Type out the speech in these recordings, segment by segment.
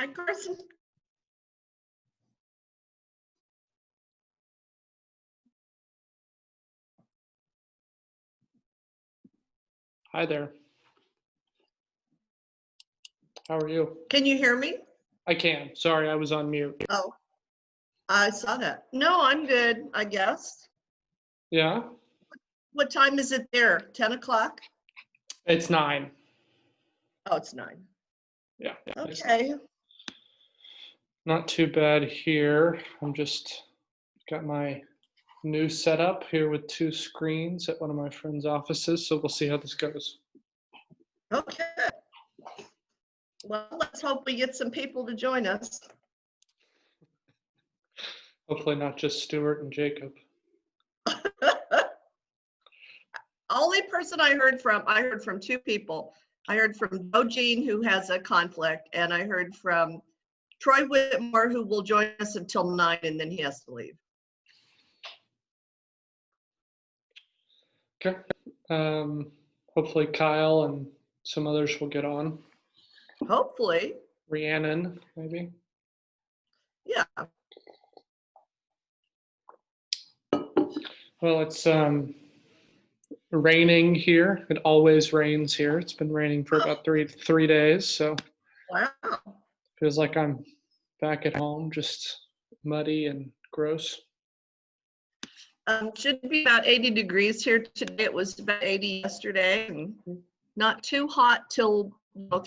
Hi, Carson. Hi there. How are you? Can you hear me? I can. Sorry, I was on mute. Oh, I saw that. No, I'm good, I guess. Yeah? What time is it there? 10 o'clock? It's 9. Oh, it's 9. Yeah. It's Okay. not too bad here. I'm just got my new setup here with 2 screens at one of my friend's offices, so we'll see how this goes. Okay. Well, let's hope we get some people to join us. Hopefully not just Stuart and Jacob. Only person I heard from 2 people. I heard from Joe Jean, who has a conflict, and I heard from Troy Whitmore, who will join us until 9, and then he has to leave. Okay. Hopefully Kyle and some others will get on. Hopefully. Rhiannon, maybe. Yeah. Well, it's raining here. It always rains here. It's been raining for about three days, so Wow. feels like I'm back at home, just muddy and gross. Should be about 80 degrees here today. It was about 80 yesterday, and not too hot till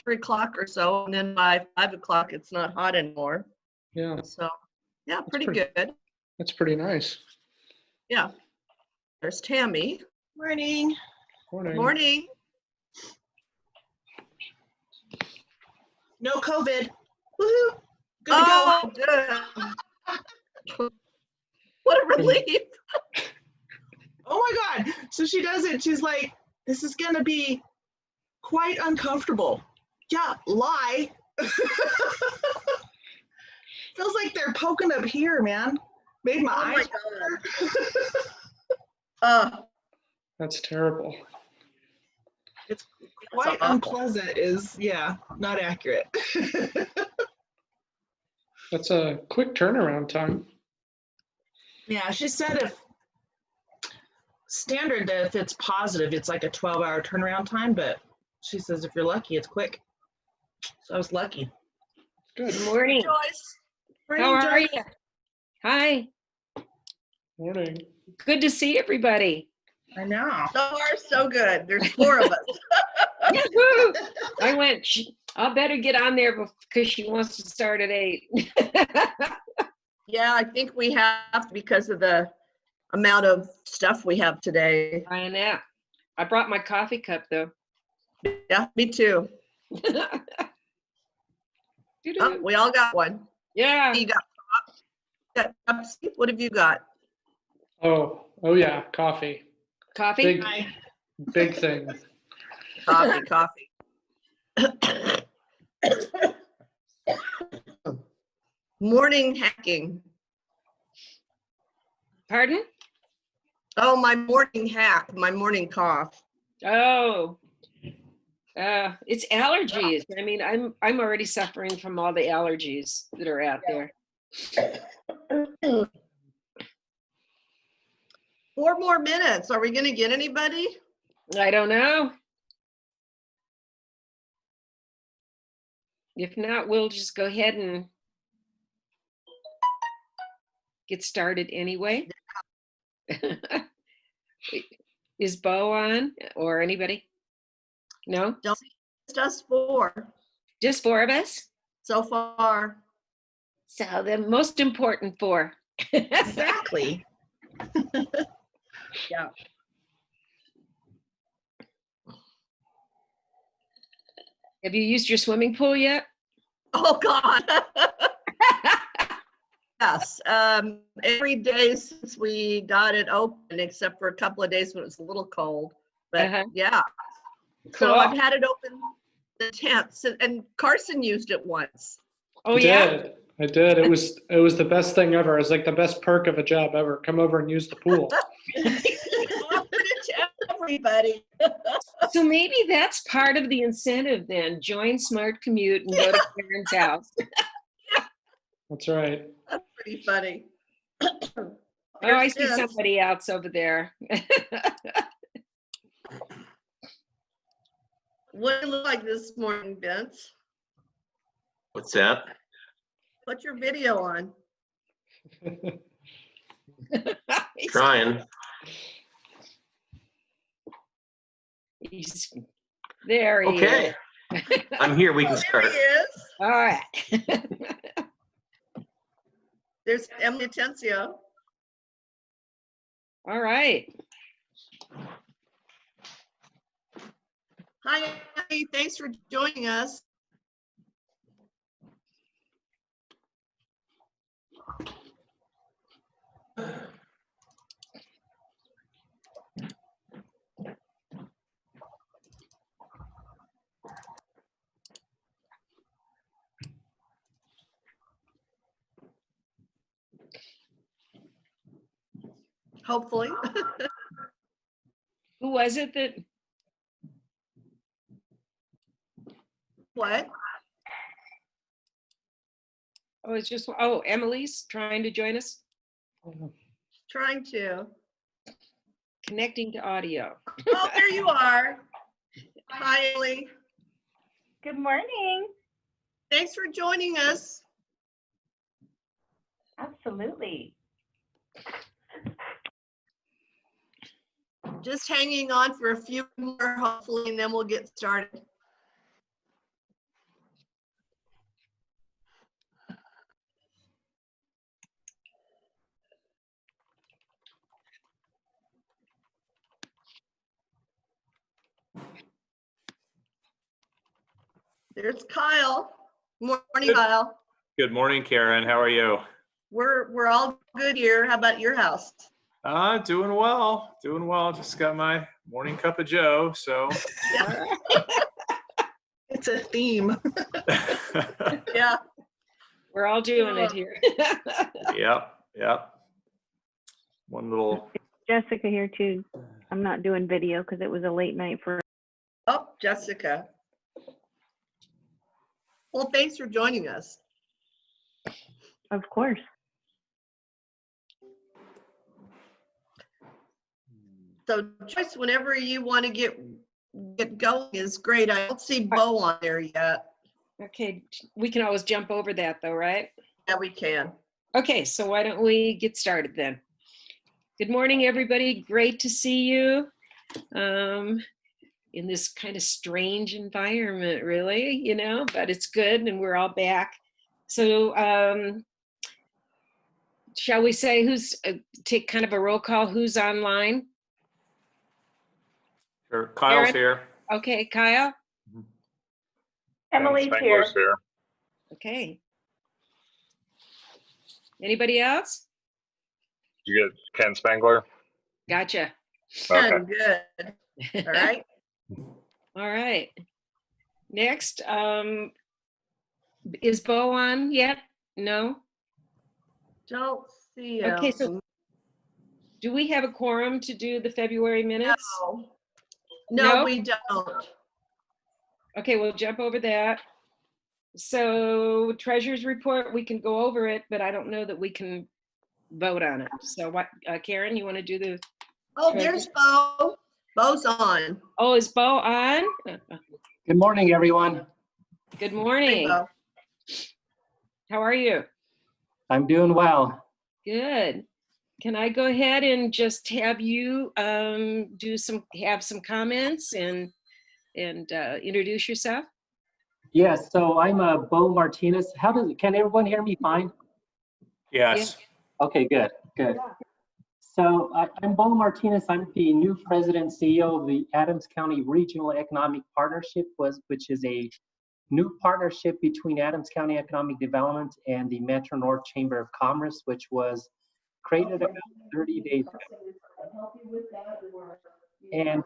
3 o'clock or so, and then by 5 o'clock it's not hot anymore. Yeah, So yeah, pretty pretty- good. that's pretty nice. Yeah. There's Tammy. Morning. Morning. Morning. No COVID. Woohoo. Good to Oh, good. What a relief. go. Oh my God. So she does it. She's like, this is going to be quite uncomfortable. Yeah, lie. Feels like they're poking up here, man. Made my Oh my eyes. God. That's terrible. It's quite awful. unpleasant is, yeah, not accurate. That's a quick turnaround time. Yeah, she said if standard that if it's positive, it's like a 12-hour turnaround time, but she says if you're lucky, it's quick. So I was lucky. Good. Good morning. Joyce. How Morning, are Joyce. you? Hi. Morning. Good to see everybody. I know. So far, so good. There's 4 of us. Woo! I went, I better get on there because she wants to start at 8. Yeah, I think we have because of the amount of stuff we have today. I know. I brought my coffee cup though. Yeah, me too. Oh, we all got one. Yeah. You got Pepsi? What have you got? Oh yeah, coffee. Coffee? Big thing. Coffee. Morning hacking. Pardon? Oh, my morning hack, my morning cough. Oh. It's allergies. I mean, I'm already suffering from all the allergies that are out there. 4 more minutes. Are we going to get anybody? I don't know. If not, we'll just go ahead and get started anyway. Is Bo on or anybody? No? Don't see just us 4 Just 4 of us? so far. So the most important 4. Exactly. Yeah. Have you used your swimming pool yet? Oh, God. Yes. Every day since we got it open, except for a couple of days when it was a little cold. But yeah. So Cool. I've had it open the 10th, and Carson used it once. Oh yeah? I did. It was the best thing ever. It was like the best perk of a job ever. Come over and use the pool. Offered it to everybody. So maybe that's part of the incentive then. Join Smart Commute and go to Karen's house. That's right. That's pretty funny. Oh, I see Yes. somebody else over there. What do you look like this morning, Vince? What's that? Put your video on. Trying. There he Okay. is. I'm here. We can There start. he is. All right. There's Emily Atencio. All right. Hi, Emily. Thanks for joining us. Hopefully. Who was it that? What? Oh, it's just, oh, Emily's trying to join us, Trying to. connecting to audio. Oh, there you are. Hi, Emily. Good morning. Thanks for joining us. Absolutely. Just hanging on for a few more, hopefully, and then we'll get started. There's Kyle. Morning, Kyle. Good morning, Karen. How are you? We're all good here. How about your house? Doing well. Doing well. Just got my morning cup of Joe. So, Yeah. It's a theme. Yeah. We're all doing it here. yep. One little. Jessica here too. I'm not doing video because it was a late night for. Oh, Jessica. Well, thanks for joining us. Of course. So Joyce, whenever you want to get going is great. I don't see Bo on there yet. Okay, we can always jump over that though, right? Yeah, we can. Okay, so why don't we get started then? Good morning, everybody. Great to see you in this kind of strange environment, really, you know, but it's good and we're all back. So shall we say who's, take kind of a roll call, who's online? Sure. Kyle's Karen? here. Okay, Kyle? Emily's Spangler's here. Okay. Anybody else? You get Ken Spangler? Gotcha. Okay. Good. All right. All right. Next, is Bo on yet? No? Don't see Okay, so do we have a quorum to do the February minutes? No, No? we don't. Okay, we'll jump over that. So treasurer's report, we can go over it, but I don't know that we can vote on it. So what, Karen, you want to do the, Oh, there's Bo. Bo's on. oh, is Bo on? Good morning, everyone. Good Hey, morning. Bo. How are you? I'm doing well. Good. Can I go ahead and just have you have some comments and introduce yourself? Yes, so I'm Bo Martinez. Can everyone hear me fine? Yes. Okay, good. So I'm Bo Martinez. I'm the new president CEO of the Adams County Regional Economic Partnership, which is a new partnership between Adams County Economic Development and the Metro North Chamber of Commerce, which was created about 30 days ago. And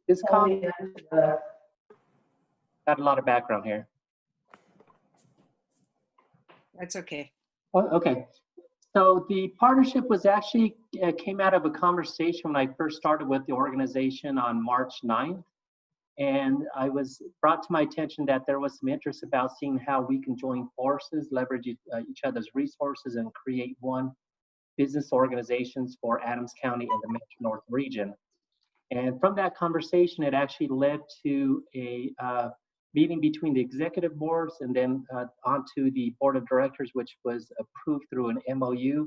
this county got a lot of background here. That's okay. Oh, okay. So the partnership was actually came out of a conversation when I first started with the organization on March 9th. And I was brought to my attention that there was some interest about seeing how we can join forces, leverage each other's resources, and create one business organizations for Adams County and the Metro North region. And from that conversation, it actually led to a meeting between the executive boards and then onto the board of directors, which was approved through an MOU.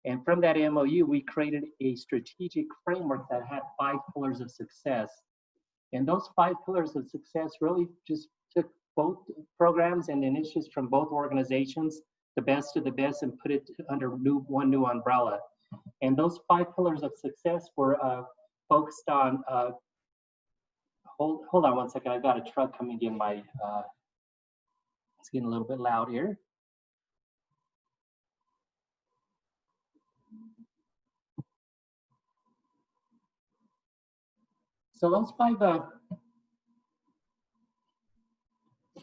And from that MOU, we created a strategic framework that had 5 pillars of success. And those 5 pillars of success really just took both programs and initiatives from both organizations, the best of the best, and put it under one new umbrella. And those 5 pillars of success were focused on, hold on one second, I've got a truck coming in my, it's getting a little bit loud here. So those 5,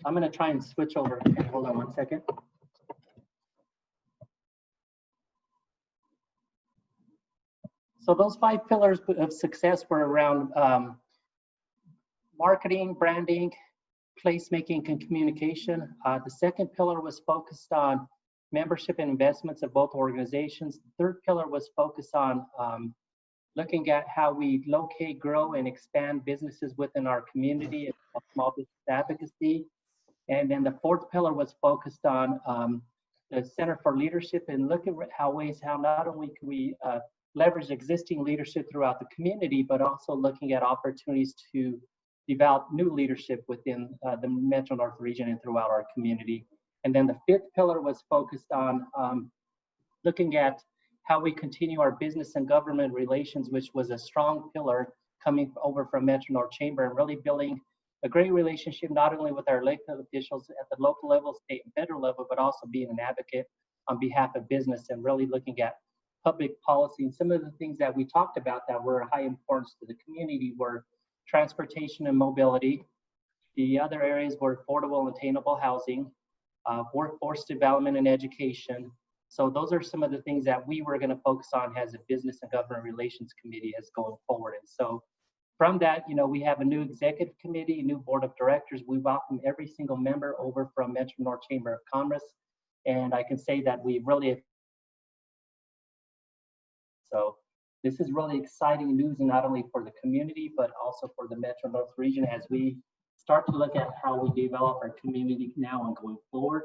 I'm gonna try and switch over. Hold on one second. So those 5 pillars of success were around marketing, branding, placemaking, and communication. The second pillar was focused on membership and investments of both organizations. The third pillar was focused on looking at how we locate, grow, and expand businesses within our community and small business advocacy. And then the fourth pillar was focused on the Center for Leadership and looking at how not only can we leverage existing leadership throughout the community, but also looking at opportunities to develop new leadership within the Metro North region and throughout our community. And then the fifth pillar was focused on looking at how we continue our business and government relations, which was a strong pillar coming over from Metro North Chamber, and really building a great relationship not only with our elected officials at the local level, state and federal level, but also being an advocate on behalf of business and really looking at public policy. And some of the things that we talked about that were of high importance to the community were transportation and mobility. The other areas were affordable and attainable housing, workforce development and education. So those are some of the things that we were going to focus on as a business and government relations committee as going forward. And so from that, we have a new executive committee, a new board of directors. We welcome every single member over from Metro North Chamber of Commerce. And I can say that we really, so this is really exciting news, and not only for the community, but also for the Metro North region as we start to look at how we develop our community now and going forward.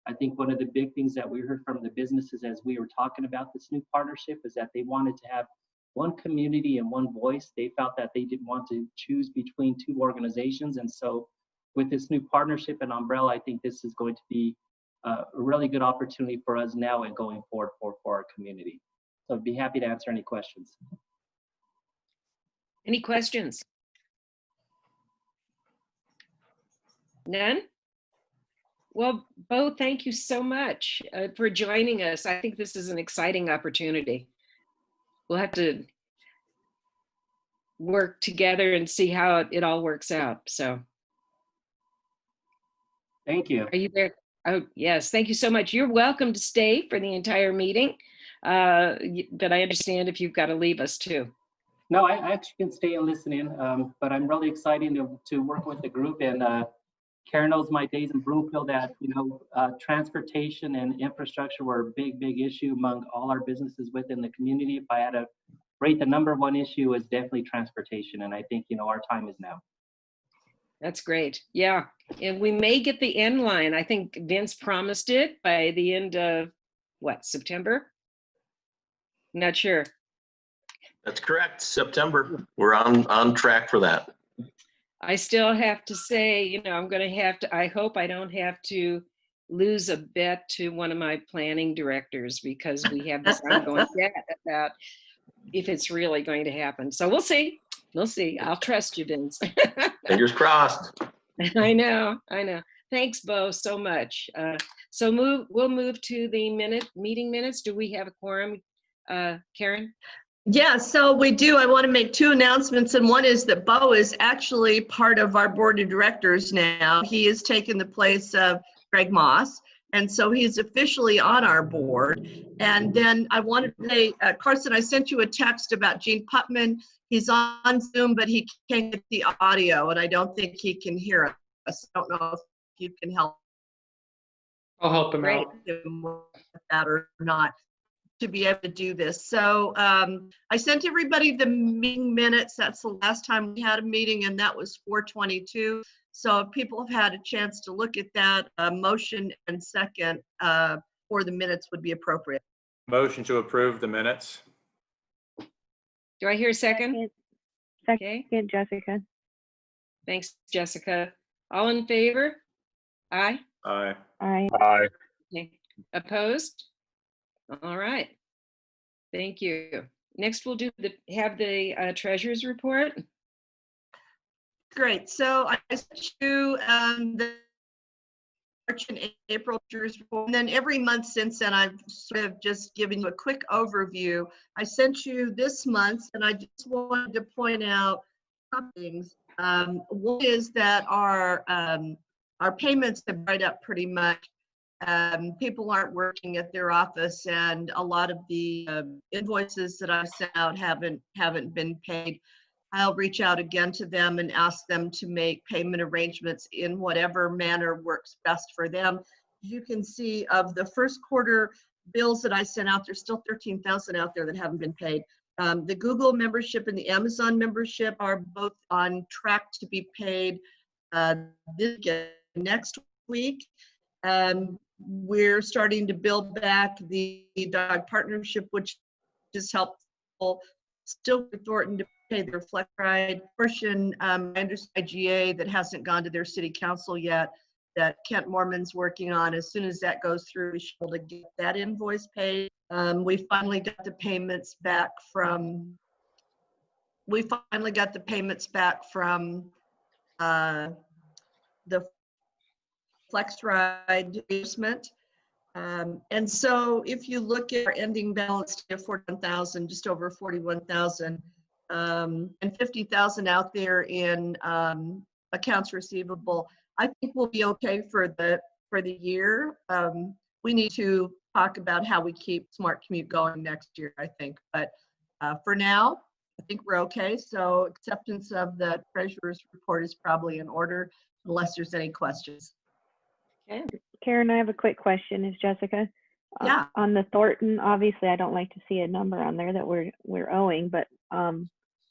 I think one of the big things that we heard from the businesses as we were talking about this new partnership is that they wanted to have one community and one voice. They felt that they didn't want to choose between 2 organizations. And so with this new partnership and umbrella, I think this is going to be a really good opportunity for us now and going forward for our community. So I'd be happy to answer any questions. Any questions? None? Well, Bo, thank you so much for joining us. I think this is an exciting opportunity. We'll have to work together and see how it all works out. So. Thank you. Are you there? Oh, yes. Thank you so much. You're welcome to stay for the entire meeting. But I understand if you've got to leave us too. No, I actually can stay and listen in, but I'm really excited to work with the group. And Karen knows my days in Broomfield that, transportation and infrastructure were a big issue among all our businesses within the community. If I had to rate the #1 issue, is definitely transportation. And I think, our time is now. That's great. Yeah. And we may get the end line. I think Vince promised it by the end of September? Not sure. That's correct. September. We're on track for that. I still have to say, I'm going to have to, I hope I don't have to lose a bet to one of my planning directors because we have this ongoing bet about if it's really going to happen. So we'll see. We'll see. I'll trust you, Vince. Fingers crossed. I know. Thanks, Bo, so much. So we'll move to the meeting minutes. Do we have a quorum, Karen? Yeah, so we do. I want to make 2 announcements, and one is that Bo is actually part of our board of directors now. He has taken the place of Greg Moss, And so he's officially on our board. And then I wanted to say, Carson, I sent you a text about Gene Putman. He's on Zoom, but he can't get the audio, and I don't think he can hear us. I don't know if you can help I'll help him Great. out. him with that or not to be able to do this. So I sent everybody the meeting minutes. That's the last time we had a meeting, and that was 4/22. So if people have had a chance to look at that, a motion and second for the minutes would be appropriate. Motion to approve the minutes. Do I hear a second? Okay, Second, Jessica. thanks, Jessica. All in favor? Aye. Aye. Aye. Aye. Okay. Opposed? All right. Thank you. Next, we'll have the treasurer's report. Great. So I sent you the March and April treasurer's report, and then every month since then, I've sort of just given you a quick overview. I sent you this month, and I just wanted to point out a couple things. One is that our payments have dried up pretty much. People aren't working at their office, and a lot of the invoices that I sent out haven't been paid. I'll reach out again to them and ask them to make payment arrangements in whatever manner works best for them. You can see of the first quarter bills that I sent out, there's still 13,000 out there that haven't been paid. The Google membership and the Amazon membership are both on track to be paid next week. We're starting to build back the dog partnership, which is helpful. Still with Thornton to pay their flex ride portion. I understand IGA that hasn't gone to their city council yet, that Kent Mormon's working on. As soon as that goes through, we should be able to get that invoice paid. We finally got the payments back from the flex ride basement. And so if you look at our ending balance of 41,000, just over 41,000, and 50,000 out there in accounts receivable, I think we'll be okay for the year. We need to talk about how we keep Smart Commute going next year, I think. But for now, I think we're okay. So acceptance of the treasurer's report is probably in order, unless there's any questions. Okay. Karen, I have a quick question. Is Jessica? Yeah. On the Thornton, obviously, I don't like to see a number on there that we're owing, but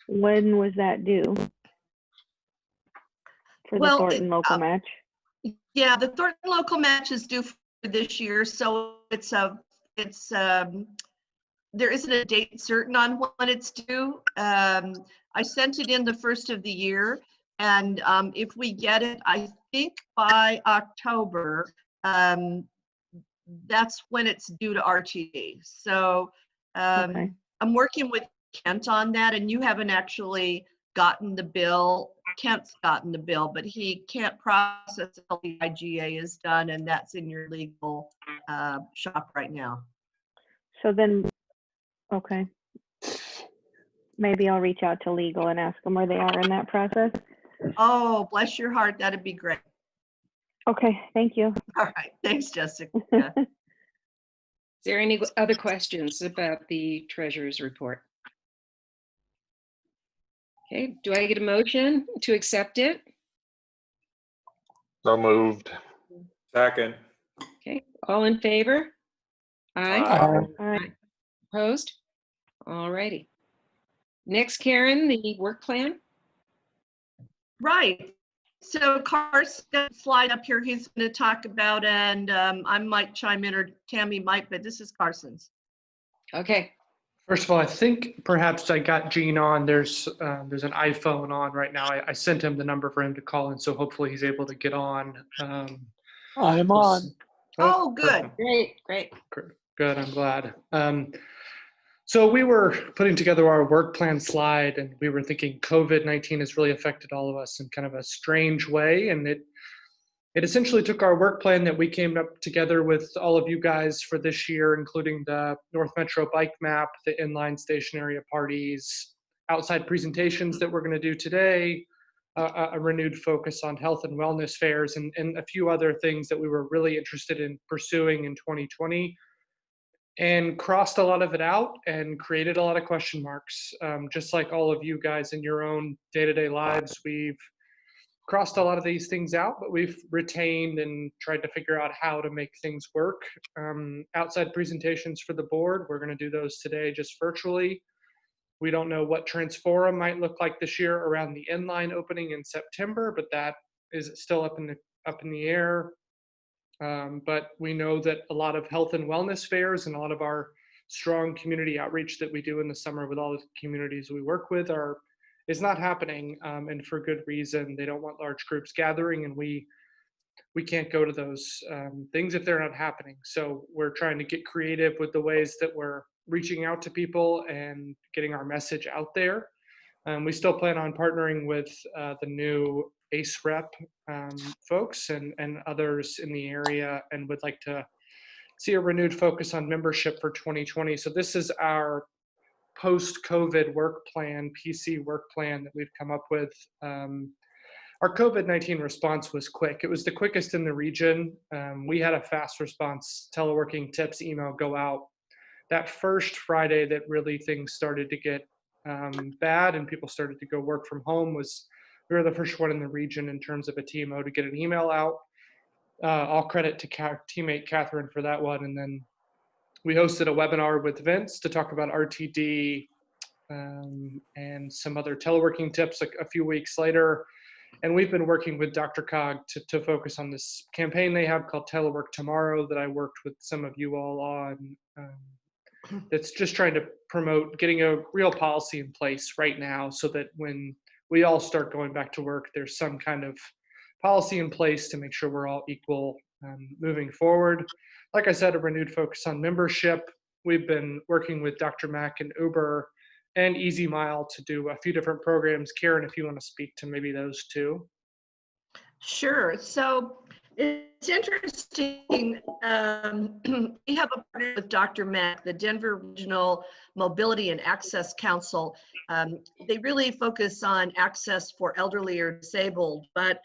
when was that due for the Thornton local match? Yeah, the Thornton local match is due for this year, so there isn't a date certain on when it's due. I sent it in the first of the year, and if we get it, I think by October, that's when it's due to RTD. So Okay. I'm working with Kent on that, and you haven't actually gotten the bill. Kent's gotten the bill, but he can't process until the IGA is done, and that's in your legal shop right now. So then, okay. Maybe I'll reach out to legal and ask them where they are in that process. Oh, bless your heart. That'd be great. Okay, thank you. All right. Thanks, Jessica. Is there any other questions about the treasurer's report? Okay, do I get a motion to accept it? So moved. Second. Okay, all in favor? Aye. Aye. All right. Opposed? All righty. Next, Karen, the work plan. Right. So Carson's got a slide up here he's going to talk about, and I might chime in, or Tammy might, but this is Carson's. Okay, First of all, I think perhaps I got Gene on. There's an iPhone on right now. I sent him the number for him to call in, so hopefully he's able to get on. I'm on. Oh, good. great. Good, I'm glad. So we were putting together our work plan slide, and we were thinking COVID-19 has really affected all of us in kind of a strange way. And it essentially took our work plan that we came up together with all of you guys for this year, including the North Metro bike map, the inline station area parties, outside presentations that we're going to do today, a renewed focus on health and wellness fairs and a few other things that we were really interested in pursuing in 2020, and crossed a lot of it out and created a lot of question marks. Just like all of you guys in your own day-to-day lives, we've crossed a lot of these things out, but we've retained and tried to figure out how to make things work. Outside presentations for the board, we're going to do those today just virtually. We don't know what Transforum might look like this year around the inline opening in September, but that is still up in the air. But we know that a lot of health and wellness fairs and a lot of our strong community outreach that we do in the summer with all the communities we work with is not happening, and for good reason. They don't want large groups gathering, and we can't go to those things if they're not happening. So we're trying to get creative with the ways that we're reaching out to people and getting our message out there. We still plan on partnering with the new ACE rep folks and others in the area, and would like to see a renewed focus on membership for 2020. So this is our post-COVID work plan, PC work plan that we've come up with. Our COVID-19 response was quick. It was the quickest in the region. We had a fast response, teleworking tips, email go out. That first Friday that really things started to get bad and people started to go work from home, we were the first one in the region in terms of a TMO to get an email out. All credit to teammate Catherine for that one. And then we hosted a webinar with Vince to talk about RTD and some other teleworking tips a few weeks later. And we've been working with Dr. Cog to focus on this campaign they have called Telework Tomorrow that I worked with some of you all on. That's just trying to promote getting a real policy in place right now so that when we all start going back to work, there's some kind of policy in place to make sure we're all equal moving forward. Like I said, a renewed focus on membership. We've been working with Dr. Mack and Uber and Easy Mile to do a few different programs. Karen, if you want to speak to maybe those two. Sure. So it's interesting. We have a partner with Dr. Mack, the Denver Regional Mobility and Access Council. They really focus on access for elderly or disabled, but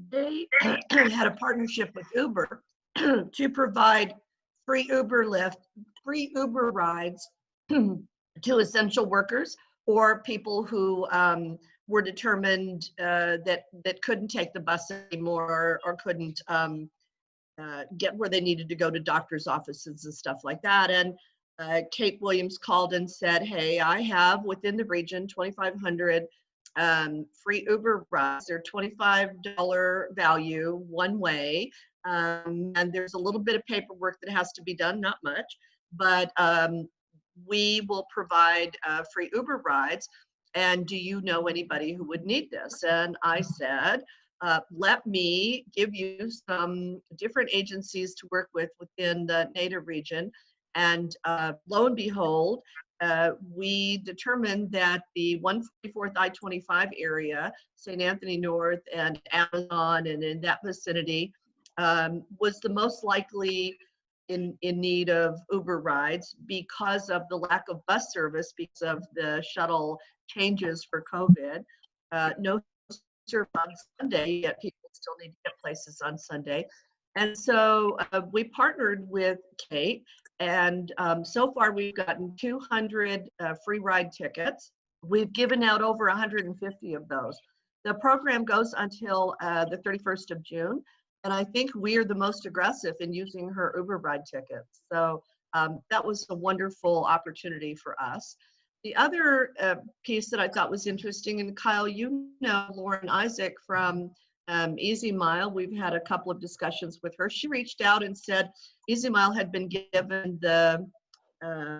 they had a partnership with Uber to provide free Uber rides to essential workers or people who were determined that couldn't take the bus anymore or couldn't get where they needed to go to doctor's offices and stuff like that. And Kate Williams called and said, hey, I have within the region 2,500 free Uber rides. They're $25 value one way. And there's a little bit of paperwork that has to be done, not much, but we will provide free Uber rides. And do you know anybody who would need this? And I said, let me give you some different agencies to work with within the NADA region. And lo and behold, we determined that the 144th I-25 area, St. Anthony North and Amazon and in that vicinity, was the most likely in need of Uber rides because of the lack of bus service, because of the shuttle changes for COVID. No service on Sunday, yet people still need to get places on Sunday. And so we partnered with Kate, and so far we've gotten 200 free ride tickets. We've given out over 150 of those. The program goes until the 31st of June. And I think we're the most aggressive in using her Uber ride tickets. So that was a wonderful opportunity for us. The other piece that I thought was interesting, and Kyle, you know Lauren Isaac from Easy Mile. We've had a couple of discussions with her. She reached out and said Easy Mile had been given the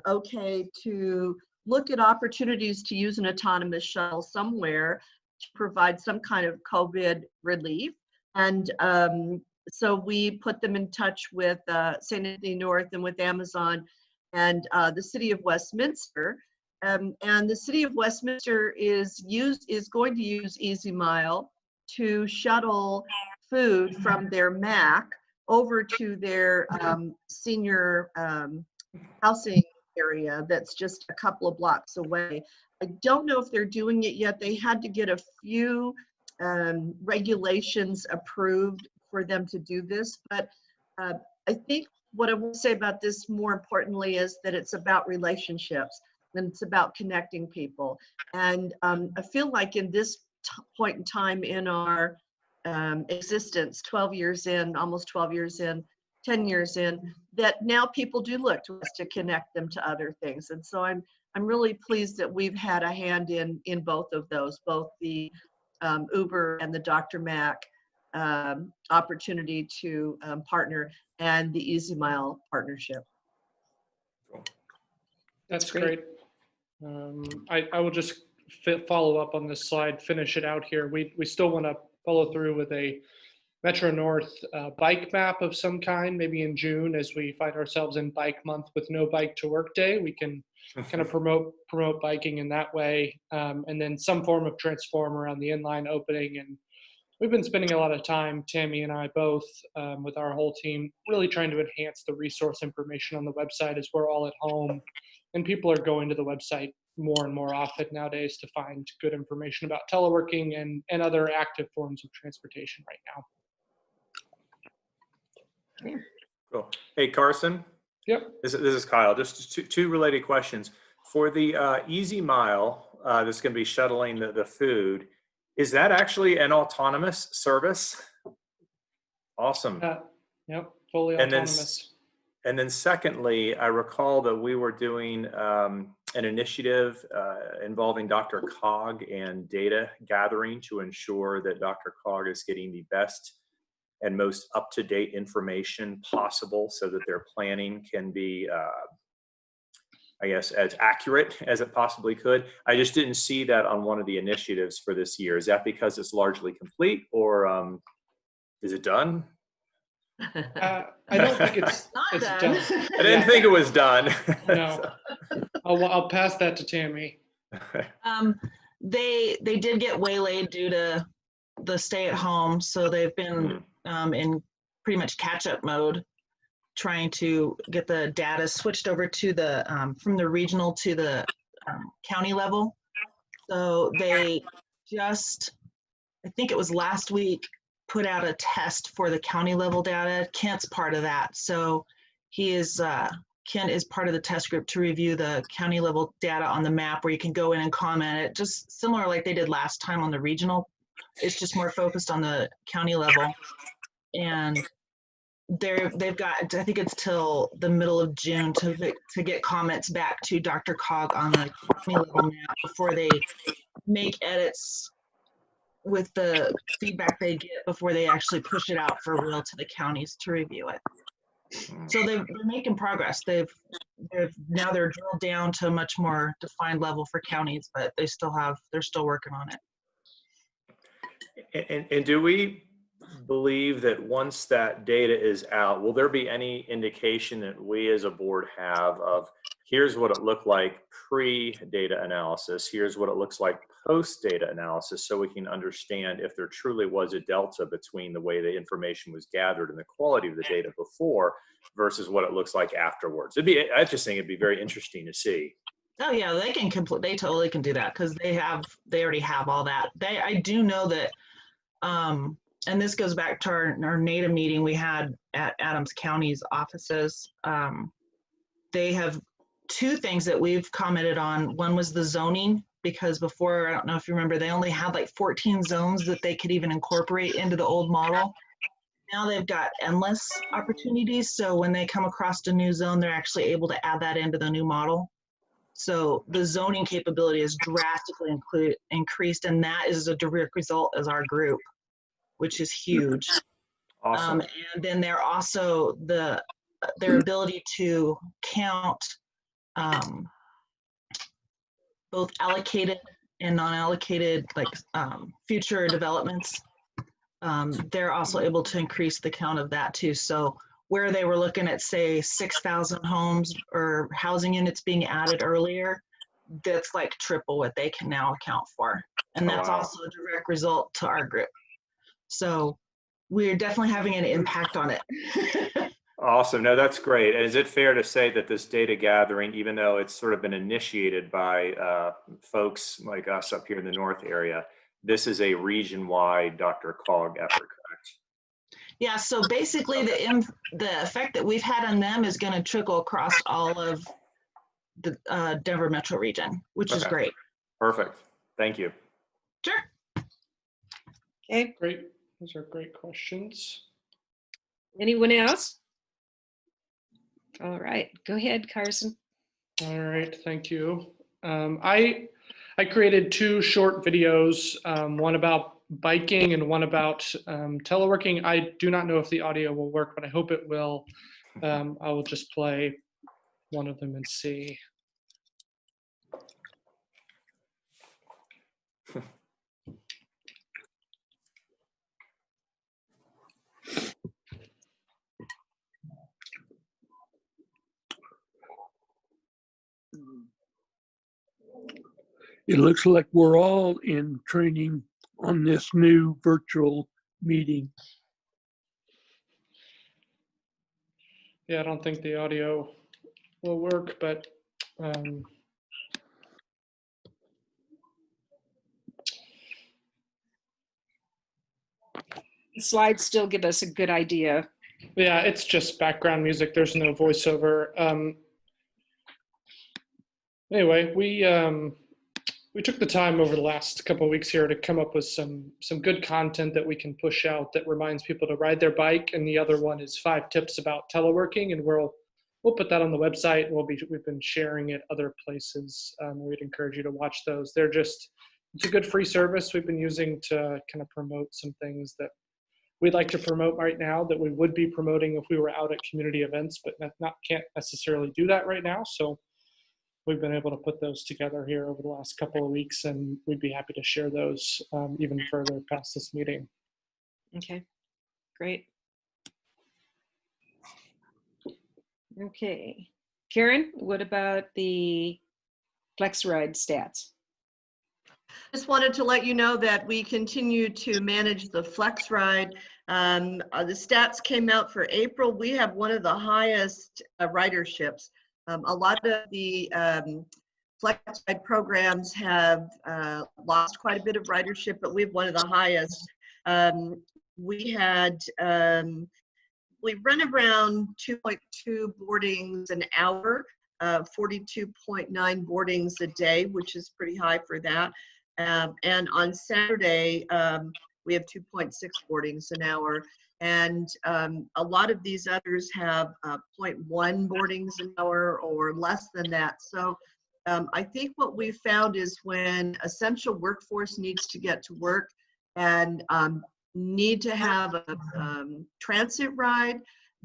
okay to look at opportunities to use an autonomous shuttle somewhere to provide some kind of COVID relief. And so we put them in touch with St. Anthony North and with Amazon and the city of Westminster. And the city of Westminster is going to use Easy Mile to shuttle food from their MAC over to their senior housing area that's just a couple of blocks away. I don't know if they're doing it yet. They had to get a few regulations approved for them to do this. But I think what I will say about this more importantly is that it's about relationships and it's about connecting people. And I feel like in this point in time in our existence, 12 years in, almost 12 years in, 10 years in, that now people do look to us to connect them to other things. And so I'm really pleased that we've had a hand in both of those, both the Uber and the Dr. Mac opportunity to partner and the Easy Mile partnership. That's great. I will just follow up on this slide, finish it out here. We still want to follow through with a Metro North bike map of some kind, maybe in June as we find ourselves in bike month with no bike to work day. We can kind of promote biking in that way. And then some form of transform around the inline opening. And we've been spending a lot of time, Tammy and I both, with our whole team, really trying to enhance the resource information on the website as we're all at home. And people are going to the website more and more often nowadays to find good information about teleworking and other active forms of transportation right now. Cool. Hey, Carson. Yep. This is Kyle. Just two related questions. For the Easy Mile that's going to be shuttling the food, is that actually an autonomous service? Awesome. Yep, fully autonomous. And then secondly, I recall that we were doing an initiative involving Dr. Cog and data gathering to ensure that Dr. Cog is getting the best and most up-to-date information possible so that their planning can be, I guess, as accurate as it possibly could. I just didn't see that on one of the initiatives for this year. Is that because it's largely complete, or is it done? I don't think it's done. I didn't think it was done. No. I'll pass that to Tammy. They did get waylaid due to the stay at home, so they've been in pretty much catch-up mode, trying to get the data switched over to the from the regional to the county level. So they just, I think it was last week, put out a test for the county level data. Kent's part of that, so he is Kent is part of the test group to review the county level data on the map, where you can go in and comment it, just similar like they did last time on the regional. It's just more focused on the county level. And they've got, I think it's till the middle of June to get comments back to Dr. Cog on the county level map before they make edits with the feedback they get before they actually push it out for real to the counties to review it. So they're making progress. They're drilled down to a much more defined level for counties, but they're still working on it. And do we believe that once that data is out, will there be any indication that we as a board have of here's what it looked like pre-data analysis, here's what it looks like post-data analysis, so we can understand if there truly was a delta between the way the information was gathered and the quality of the data before versus what it looks like afterwards? I just think it'd be very interesting to see. Oh yeah, they totally can do that, because they already have all that. I do know that, and this goes back to our NADA meeting we had at Adams County's offices. They have two things that we've commented on. One was the zoning, because before, I don't know if you remember, they only had like 14 zones that they could even incorporate into the old model. Now they've got endless opportunities. So when they come across a new zone, they're actually able to add that into the new model. So the zoning capability is drastically increased, and that is a direct result as our group, which is huge. Awesome. And then they're also their ability to count both allocated and non-allocated, like future developments. They're also able to increase the count of that too. So where they were looking at, say, 6,000 homes or housing units being added earlier, that's like triple what they can now account for. And that's also a direct result to our group. So we're definitely having an impact on it. Awesome. No, that's great. And is it fair to say that this data gathering, even though it's sort of been initiated by folks like us up here in the North area, this is a region-wide DRCOG effort, correct? Yeah, so basically the effect that we've had on them is going to trickle across all of the Denver metro region, which is Okay. great. Perfect. Thank you. Sure. Okay, Great. Those are great questions. anyone else? All right, go ahead, Carson. All right, thank you. I created 2 short videos, one about biking and one about teleworking. I do not know if the audio will work, but I hope it will. I will just play one of them and see. It looks like we're all in training on this new virtual meeting. Yeah, I don't think the audio will work, but The slides still give us a good idea. yeah, it's just background music. There's no voiceover. Anyway, we took the time over the last couple of weeks here to come up with some good content that we can push out that reminds people to ride their bike, and the other one is 5 tips about teleworking, and we'll put that on the website. We've been sharing it other places. We'd encourage you to watch those. It's a good free service we've been using to kind of promote some things that we'd like to promote right now that we would be promoting if we were out at community events, but can't necessarily do that right now. So we've been able to put those together here over the last couple of weeks, and we'd be happy to share those even further past this meeting. Okay, great. Okay, Karen, what about the Flex Ride stats? Just wanted to let you know that we continue to manage the Flex Ride. The stats came out for April. We have one of the highest riderships. A lot of the Flex Ride programs have lost quite a bit of ridership, but we have one of the highest. We run around 2.2 boardings an hour, 42.9 boardings a day, which is pretty high for that. And on Saturday, we have 2.6 boardings an hour. And a lot of these others have 0.1 boardings an hour or less than that. So I think what we found is when essential workforce needs to get to work and need to have a transit ride,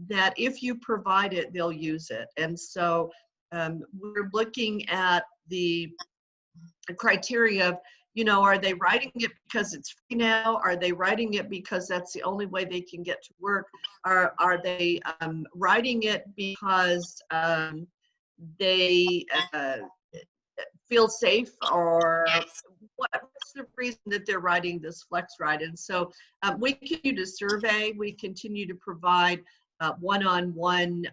that if you provide it, they'll use it. And so we're looking at the criteria of, are they riding it because it's free now? Are they riding it because that's the only way they can get to work? Are they riding it because they feel safe, or what's the reason that they're riding this Flex Ride? And so we continue to survey, we continue to provide one-on-one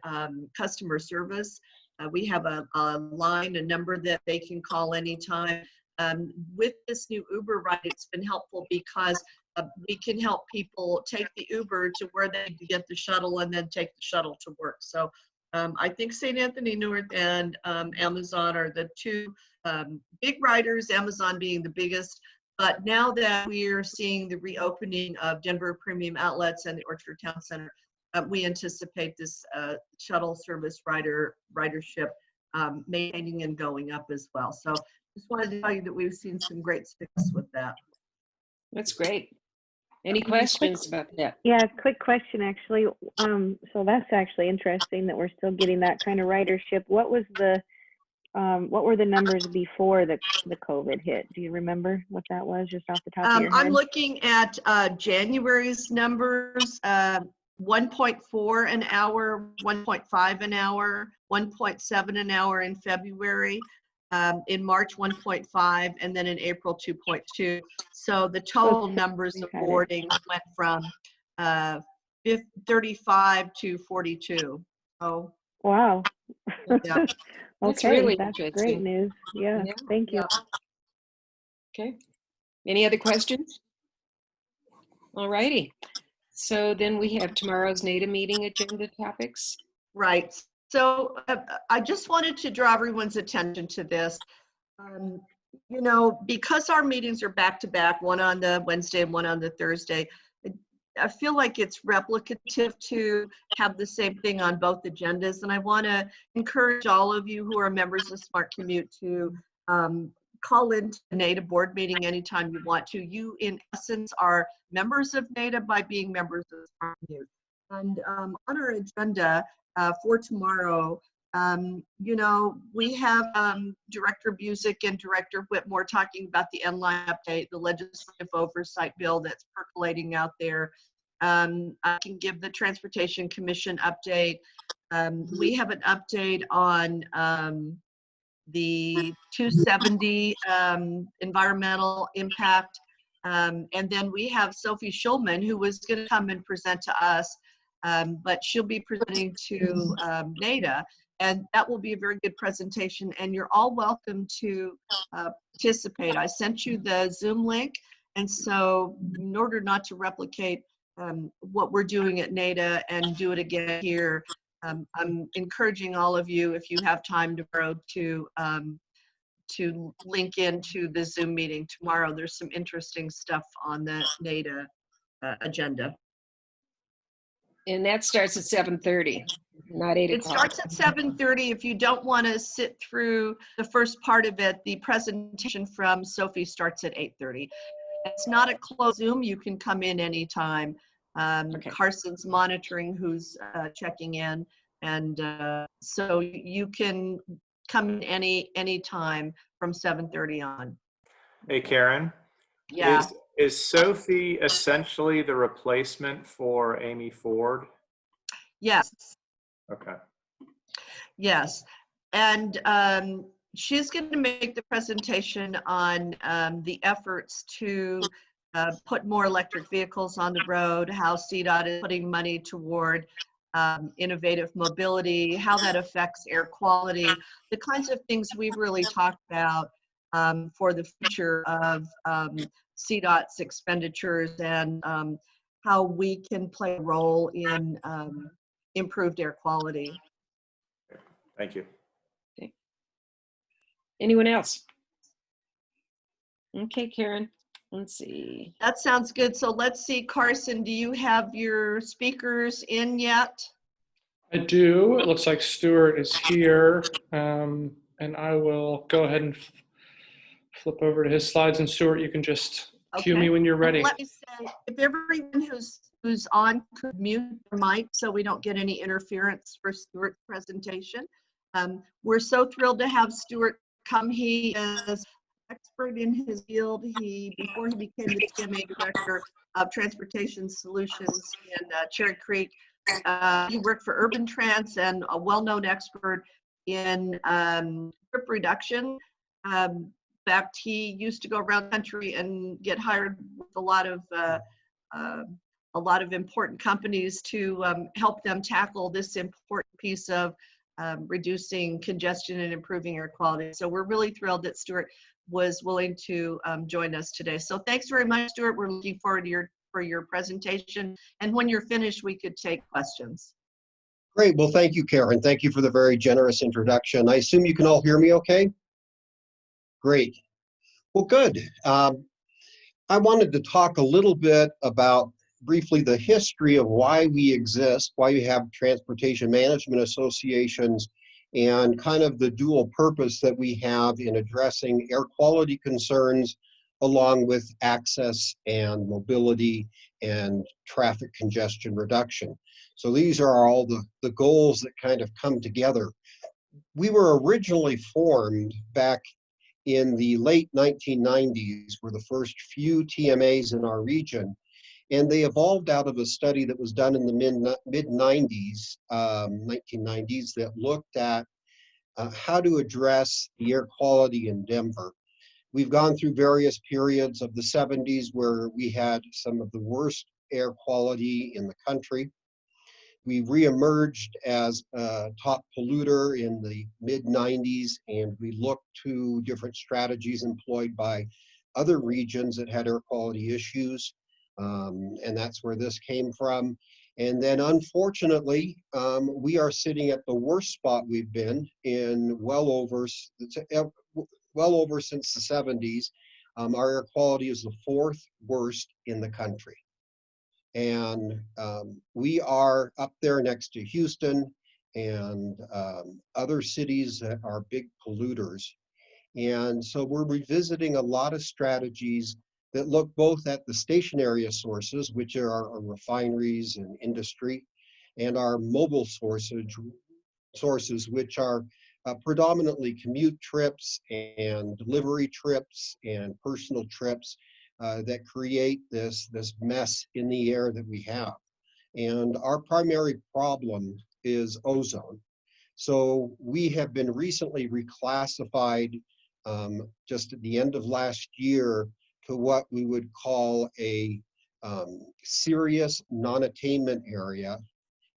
customer service. We have a line, a number that they can call anytime. With this new Uber ride, it's been helpful because we can help people take the Uber to where they need to get the shuttle and then take the shuttle to work. So I think St. Anthony Newark and Amazon are the 2 big riders, Amazon being the biggest. But now that we're seeing the reopening of Denver Premium Outlets and the Orchard Town Center, we anticipate this shuttle service ridership maintaining and going up as well. So just wanted to tell you that we've seen some great success with that. That's great. Any questions about that? Yeah, quick question actually. So that's actually interesting that we're still getting that kind of ridership. What were the numbers before the COVID hit? Do you remember what that was just off the top of your head? I'm looking at January's numbers, 1.4 an hour, 1.5 an hour, 1.7 an hour in February. In March 1.5, and then in April 2.2. So the total numbers of boardings went from 35 to 42. Oh, wow. yeah. That's Okay, really that's interesting. great news. Yeah, Yeah. thank you. Yeah. Okay. Any other questions? All righty. So then we have tomorrow's NADA meeting agenda topics. Right. So I just wanted to draw everyone's attention to this. You know, because our meetings are back to back, one on the Wednesday and one on the Thursday, I feel like it's replicative to have the same thing on both agendas. And I want to encourage all of you who are members of Smart Commute to call into the NADA board meeting anytime you want to. You, in essence, are members of NADA by being members of Smart Commute. And on our agenda for tomorrow, you know, we have Director Busick and Director Whitmore talking about the NLINE update, the legislative oversight bill that's percolating out there. I can give the Transportation Commission update. We have an update on the 270 environmental impact. And then we have Sophie Schulman, who was going to come and present to us, but she'll be presenting to NADA. And that will be a very good presentation. And you're all welcome to participate. I sent you the Zoom link. And so in order not to replicate what we're doing at NADA and do it again here, I'm encouraging all of you, if you have time tomorrow, to link into the Zoom meeting tomorrow. There's some interesting stuff on the NADA agenda. And that starts at 7:30, not 8 It o'clock. starts at 7:30. If you don't want to sit through the first part of it, the presentation from Sophie starts at 8:30. It's not a closed Zoom. You can come in anytime. Okay. Carson's monitoring who's checking in. And so you can come in any time from 7:30 on. Hey, Karen. Yeah. Is Sophie essentially the replacement for Amy Ford? Yes. Okay. Yes. And she's going to make the presentation on the efforts to put more electric vehicles on the road, how CDOT is putting money toward innovative mobility, how that affects air quality, the kinds of things we've really talked about for the future of CDOT's expenditures and how we can play a role in improved air quality. Thank you. Okay. Anyone else? Okay, Karen, let's see. That sounds good. So let's see, Carson, do you have your speakers in yet? I do. It looks like Stuart is here. And I will go ahead and flip over to his slides. And Stuart, you can just cue me when you're ready. Let me say, if everyone who's on could mute their mic so we don't get any interference for Stuart's presentation. We're so thrilled to have Stuart come. He is expert in his field. Before he became the TMA Director of Transportation Solutions in Cherry Creek, he worked for Urban Trans and a well-known expert in trip reduction. In fact, he used to go around the country and get hired with a lot of important companies to help them tackle this important piece of reducing congestion and improving air quality. So we're really thrilled that Stuart was willing to join us today. So thanks very much, Stuart. We're looking forward to your presentation. And when you're finished, we could take questions. Great. Well, thank you, Karen. Thank you for the very generous introduction. I assume you can all hear me okay? Great. Well, good. I wanted to talk a little bit about briefly the history of why we exist, why we have transportation management associations, and kind of the dual purpose that we have in addressing air quality concerns along with access and mobility and traffic congestion reduction. So these are all the goals that kind of come together. We were originally formed back in the late 1990s, were the first few TMAs in our region. And they evolved out of a study that was done in the mid-90s, 1990s, that looked at how to address the air quality in Denver. We've gone through various periods of the 70s where we had some of the worst air quality in the country. We reemerged as a top polluter in the mid-90s, and we looked to different strategies employed by other regions that had air quality issues, and that's where this came from. And then unfortunately, we are sitting at the worst spot we've been in well over since the 70s. Our air quality is the 4th worst in the country. And we are up there next to Houston and other cities that are big polluters. And so we're revisiting a lot of strategies that look both at the station area sources, which are our refineries and industry, and our mobile sources, which are predominantly commute trips and delivery trips and personal trips that create this mess in the air that we have. And our primary problem is ozone. So we have been recently reclassified just at the end of last year to what we would call a serious non-attainment area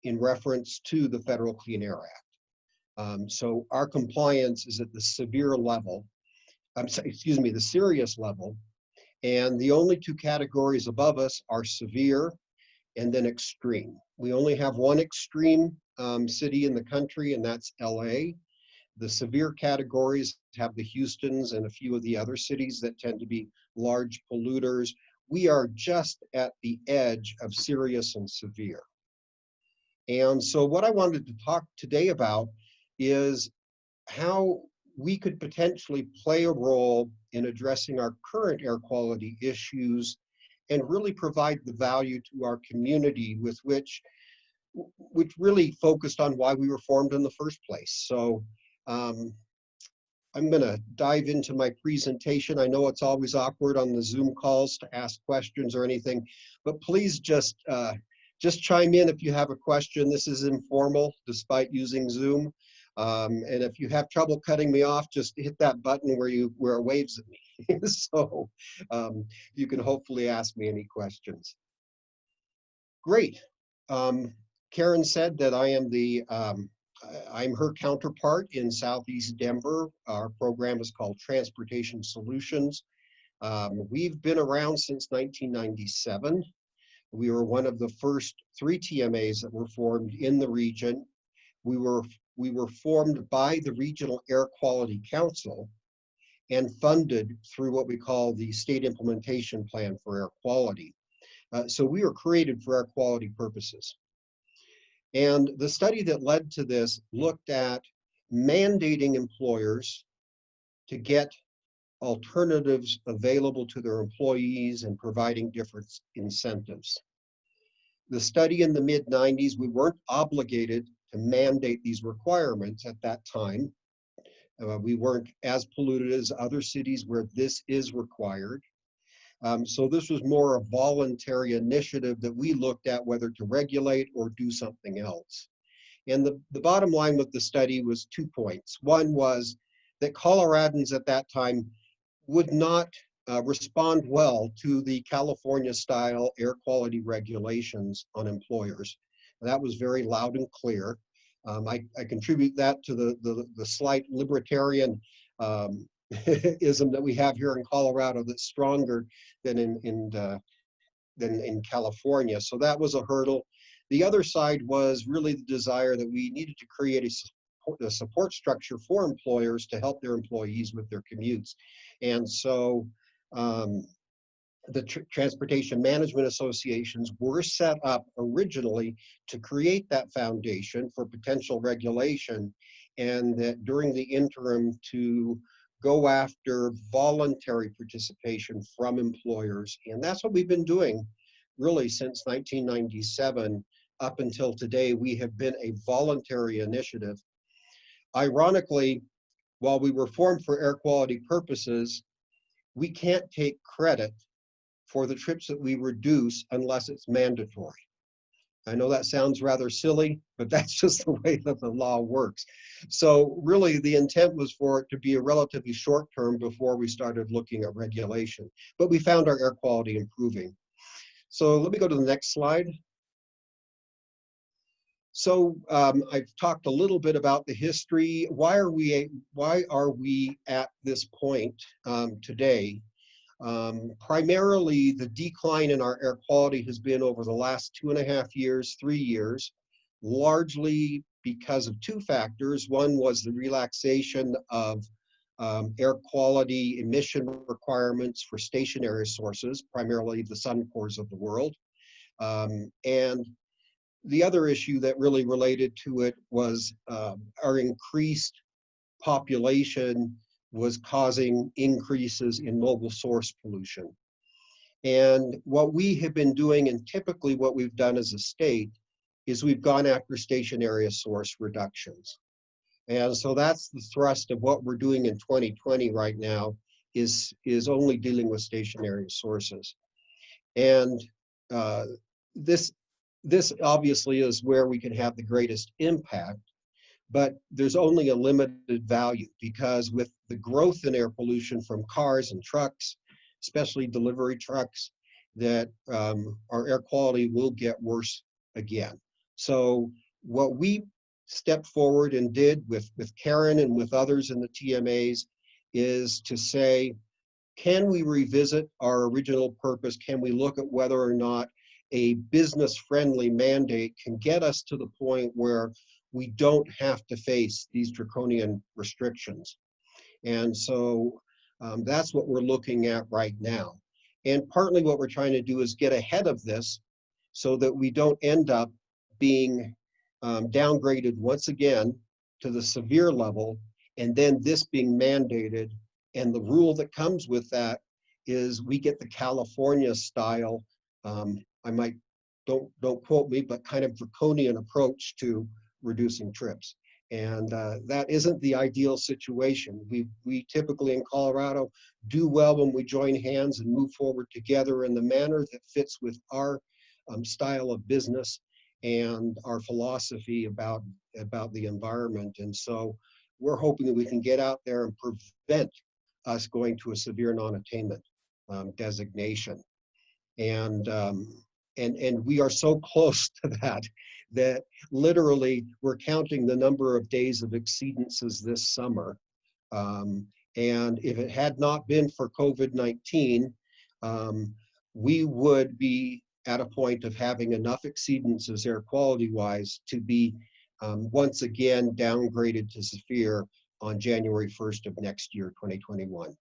in reference to the Federal Clean Air Act. So our compliance is at the severe level, the serious level, and the only 2 categories above us are severe and then extreme. We only have one extreme city in the country, and that's LA. The severe categories have the Houstons and a few of the other cities that tend to be large polluters. We are just at the edge of serious and severe. And so what I wanted to talk today about is how we could potentially play a role in addressing our current air quality issues and really provide the value to our community with which really focused on why we were formed in the first place. So I'm gonna dive into my presentation. I know it's always awkward on the Zoom calls to ask questions or anything, but please just chime in if you have a question. This is informal despite using Zoom. And if you have trouble cutting me off, just hit that button where it waves at me. So you can hopefully ask me any questions. Great. Karen said that I am I'm her counterpart in Southeast Denver. Our program is called Transportation Solutions. We've been around since 1997. We were one of the first 3 TMAs that were formed in the region. We were formed by the Regional Air Quality Council and funded through what we call the State Implementation Plan for Air Quality. So we were created for air quality purposes. And the study that led to this looked at mandating employers to get alternatives available to their employees and providing different incentives. The study in the mid-90s, we weren't obligated to mandate these requirements at that time. We weren't as polluted as other cities where this is required. So this was more a voluntary initiative that we looked at whether to regulate or do something else. And the bottom line with the study was 2 points. One was that Coloradans at that time would not respond well to the California-style air quality regulations on employers. And that was very loud and clear. I contribute that to the slight libertarian ism that we have here in Colorado that's stronger than in California. So that was a hurdle. The other side was really the desire that we needed to create a support structure for employers to help their employees with their commutes. And so the transportation management associations were set up originally to create that foundation for potential regulation, and that during the interim to go after voluntary participation from employers. And that's what we've been doing really since 1997 up until today. We have been a voluntary initiative. Ironically, while we were formed for air quality purposes, we can't take credit for the trips that we reduce unless it's mandatory. I know that sounds rather silly, but that's just the way that the law works. So really the intent was for it to be a relatively short term before we started looking at regulation, but we found our air quality improving. So let me go to the next slide. So I've talked a little bit about the history. Why are we at this point today? Primarily, the decline in our air quality has been over the last 2.5 years, 3 years, largely because of two factors. One was the relaxation of air quality emission requirements for stationary sources, primarily the sun cores of the world. And the other issue that really related to it was our increased population was causing increases in mobile source pollution. And what we have been doing, and typically what we've done as a state, is we've gone after station area source reductions. And so that's the thrust of what we're doing in 2020 right now, is only dealing with station area sources. And this obviously is where we can have the greatest impact, but there's only a limited value, because with the growth in air pollution from cars and trucks, especially delivery trucks, that our air quality will get worse again. So what we stepped forward and did with Karen and with others in the TMAs is to say, can we revisit our original purpose? Can we look at whether or not a business-friendly mandate can get us to the point where we don't have to face these draconian restrictions? And so that's what we're looking at right now. And partly what we're trying to do is get ahead of this so that we don't end up being downgraded once again to the severe level, and then this being mandated. And the rule that comes with that is we get the California style, I might, don't quote me, but kind of draconian approach to reducing trips. And that isn't the ideal situation. We typically in Colorado do well when we join hands and move forward together in the manner that fits with our style of business and our philosophy about the environment. And so we're hoping that we can get out there and prevent us going to a severe non-attainment designation. And we are so close to that literally we're counting the number of days of exceedances this summer. And if it had not been for COVID-19, we would be at a point of having enough exceedances air quality wise to be once again downgraded to severe on January 1st of next year, 2021.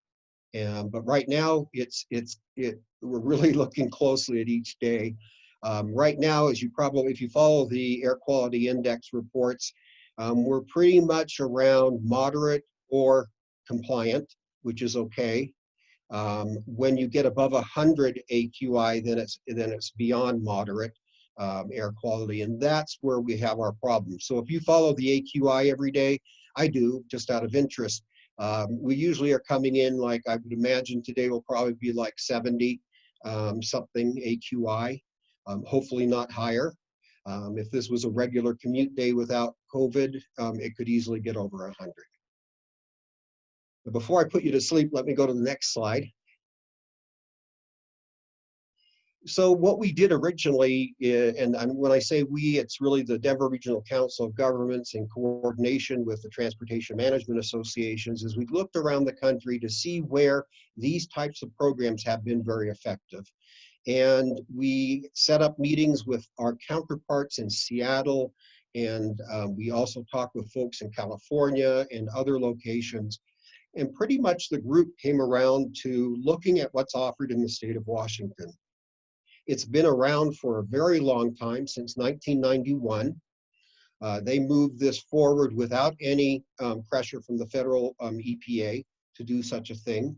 But right now, we're really looking closely at each day. Right now, as if you follow the air quality index reports, we're pretty much around moderate or compliant, which is okay. When you get above 100 AQI, then it's beyond moderate air quality, and that's where we have our problem. So if you follow the AQI every day, I do, just out of interest. We usually are coming in, like I would imagine today will probably be like 70 something AQI, hopefully not higher. If this was a regular commute day without COVID, it could easily get over 100. But before I put you to sleep, let me go to the next slide. So what we did originally, and when I say we, it's really the Denver Regional Council of Governments in coordination with the Transportation Management Associations, is we looked around the country to see where these types of programs have been very effective. And we set up meetings with our counterparts in Seattle, and we also talked with folks in California and other locations. And pretty much the group came around to looking at what's offered in the state of Washington. It's been around for a very long time, since 1991. They moved this forward without any pressure from the federal EPA to do such a thing.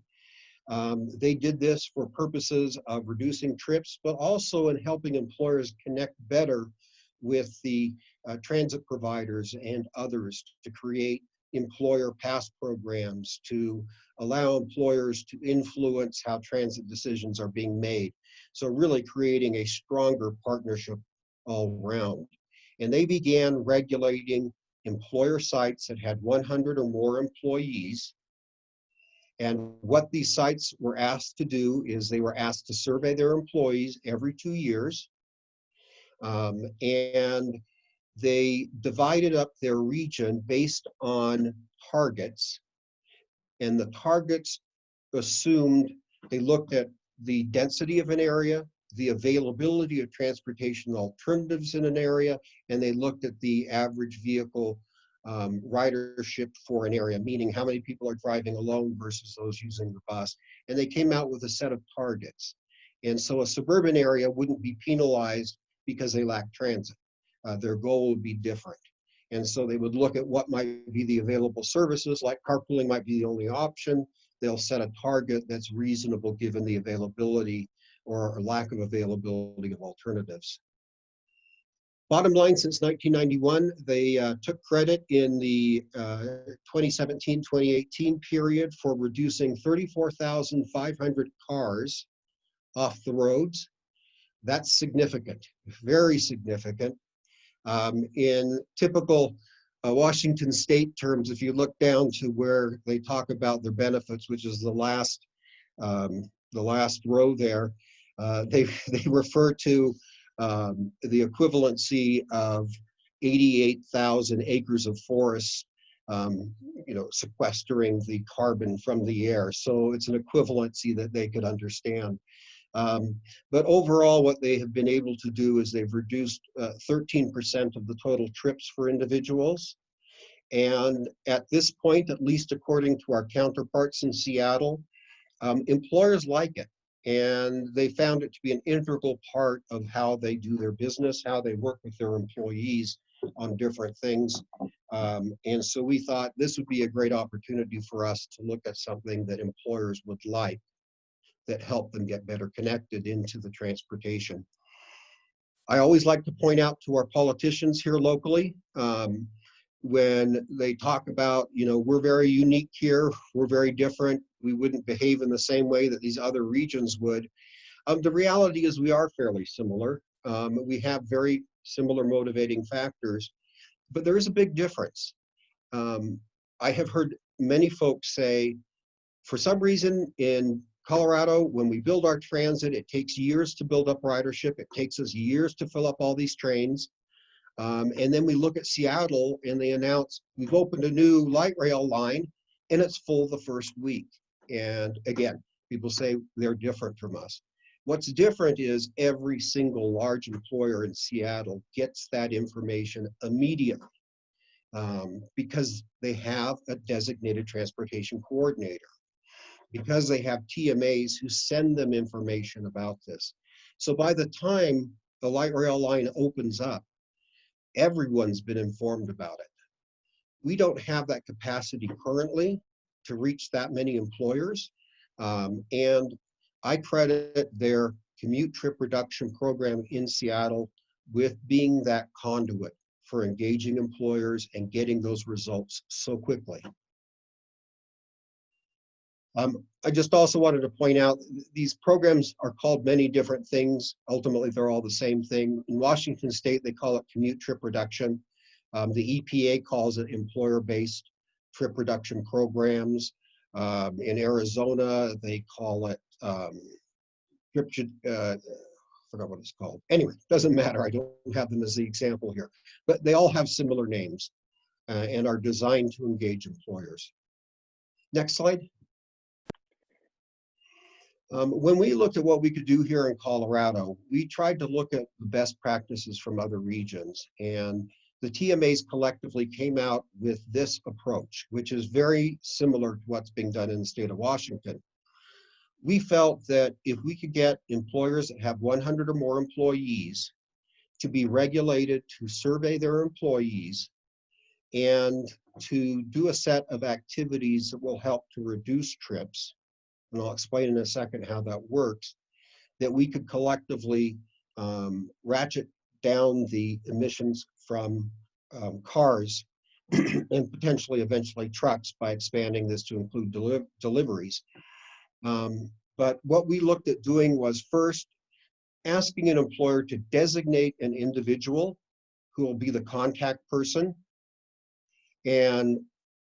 They did this for purposes of reducing trips, but also in helping employers connect better with the transit providers and others to create employer pass programs to allow employers to influence how transit decisions are being made. So really creating a stronger partnership all around. And they began regulating employer sites that had 100 or more employees. And what these sites were asked to do is they were asked to survey their employees every 2 years. And they divided up their region based on targets. And the targets assumed They looked at the density of an area, the availability of transportation alternatives in an area, and they looked at the average vehicle ridership for an area, meaning how many people are driving alone versus those using the bus. And they came out with a set of targets. And so a suburban area wouldn't be penalized because they lack transit. Their goal would be different. And so they would look at what might be the available services, like carpooling might be the only option. They'll set a target that's reasonable given the availability or lack of availability of alternatives. Bottom line, since 1991, they took credit in the 2017-2018 period for reducing 34,500 cars off the roads. That's significant, very significant. In typical Washington State terms, if you look down to where they talk about their benefits, which is the last row there, they refer to the equivalency of 88,000 acres of forest, sequestering the carbon from the air. So it's an equivalency that they could understand. But overall, what they have been able to do is they've reduced 13% of the total trips for individuals. And at this point, at least according to our counterparts in Seattle, employers like it. And they found it to be an integral part of how they do their business, how they work with their employees on different things. And so we thought this would be a great opportunity for us to look at something that employers would like, that help them get better connected into the transportation. I always like to point out to our politicians here locally, when they talk about, we're very unique here, we're very different, we wouldn't behave in the same way that these other regions would. The reality is we are fairly similar. We have very similar motivating factors, but there is a big difference. I have heard many folks say, for some reason in Colorado, when we build our transit, it takes years to build up ridership. It takes us years to fill up all these trains. And then we look at Seattle and they announce, we've opened a new light rail line and it's full the first week. And again, people say they're different from us. What's different is every single large employer in Seattle gets that information immediately because they have a designated transportation coordinator, because they have TMAs who send them information about this. So by the time the light rail line opens up, everyone's been informed about it. We don't have that capacity currently to reach that many employers. And I credit their commute trip reduction program in Seattle with being that conduit for engaging employers and getting those results so quickly. I just also wanted to point out, these programs are called many different things. Ultimately, they're all the same thing. In Washington State, they call it commute trip reduction. The EPA calls it employer-based trip reduction programs. In Arizona, they call it, I forgot what it's called. Anyway, doesn't matter. I don't have them as the example here. But they all have similar names and are designed to engage employers. Next slide. When we looked at what we could do here in Colorado, we tried to look at the best practices from other regions, and the TMAs collectively came out with this approach, which is very similar to what's being done in the state of Washington. We felt that if we could get employers that have 100 or more employees to be regulated to survey their employees and to do a set of activities that will help to reduce trips, and I'll explain in a second how that works, that we could collectively ratchet down the emissions from cars and potentially eventually trucks by expanding this to include deliveries. But what we looked at doing was first asking an employer to designate an individual who will be the contact person. And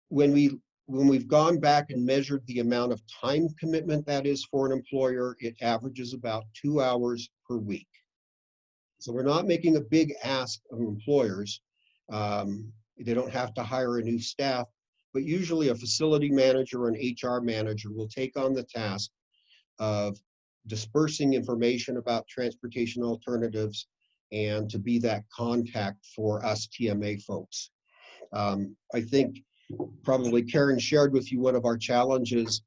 when we've gone back and measured the amount of time commitment that is for an employer, it averages about 2 hours per week. So we're not making a big ask of employers. They don't have to hire a new staff, but usually a facility manager or an HR manager will take on the task of dispersing information about transportation alternatives and to be that contact for us TMA folks. I think probably Karen shared with you one of our challenges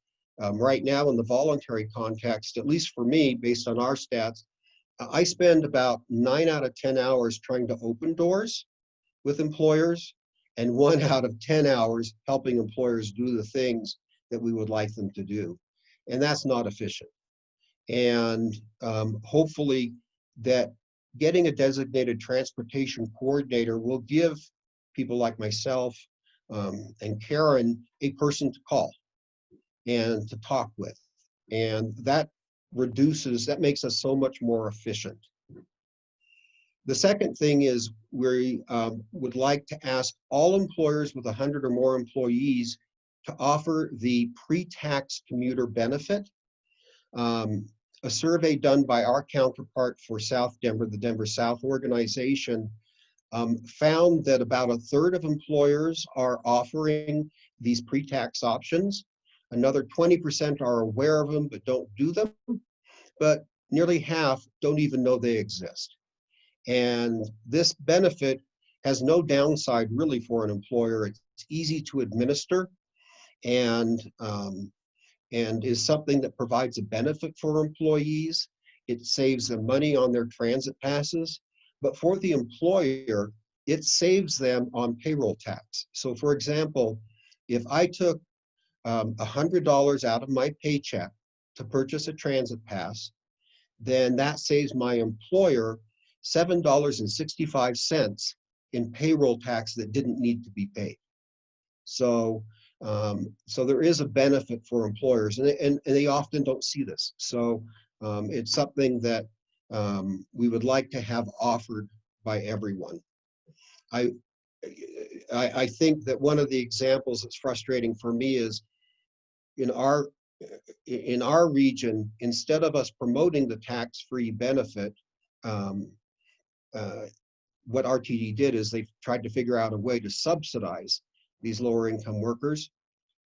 right now in the voluntary context, at least for me, based on our stats. I spend about 9 out of 10 hours trying to open doors with employers and 1 out of 10 hours helping employers do the things that we would like them to do. And that's not efficient. And hopefully that getting a designated transportation coordinator will give people like myself and Karen a person to call and to talk with. And that makes us so much more efficient. The second thing is we would like to ask all employers with 100 or more employees to offer the pre-tax commuter benefit. A survey done by our counterpart for South Denver, the Denver South organization, found that about 1/3 of employers are offering these pre-tax options. Another 20% are aware of them but don't do them, but nearly half don't even know they exist. And this benefit has no downside really for an employer. It's easy to administer and is something that provides a benefit for employees. It saves them money on their transit passes, but for the employer, it saves them on payroll tax. So for example, if I took $100 out of my paycheck to purchase a transit pass, then that saves my employer $7.65 in payroll tax that didn't need to be paid. So there is a benefit for employers, and they often don't see this. So it's something that we would like to have offered by everyone. I think that one of the examples that's frustrating for me is in our region, instead of us promoting the tax-free benefit, what RTD did is they tried to figure out a way to subsidize these lower income workers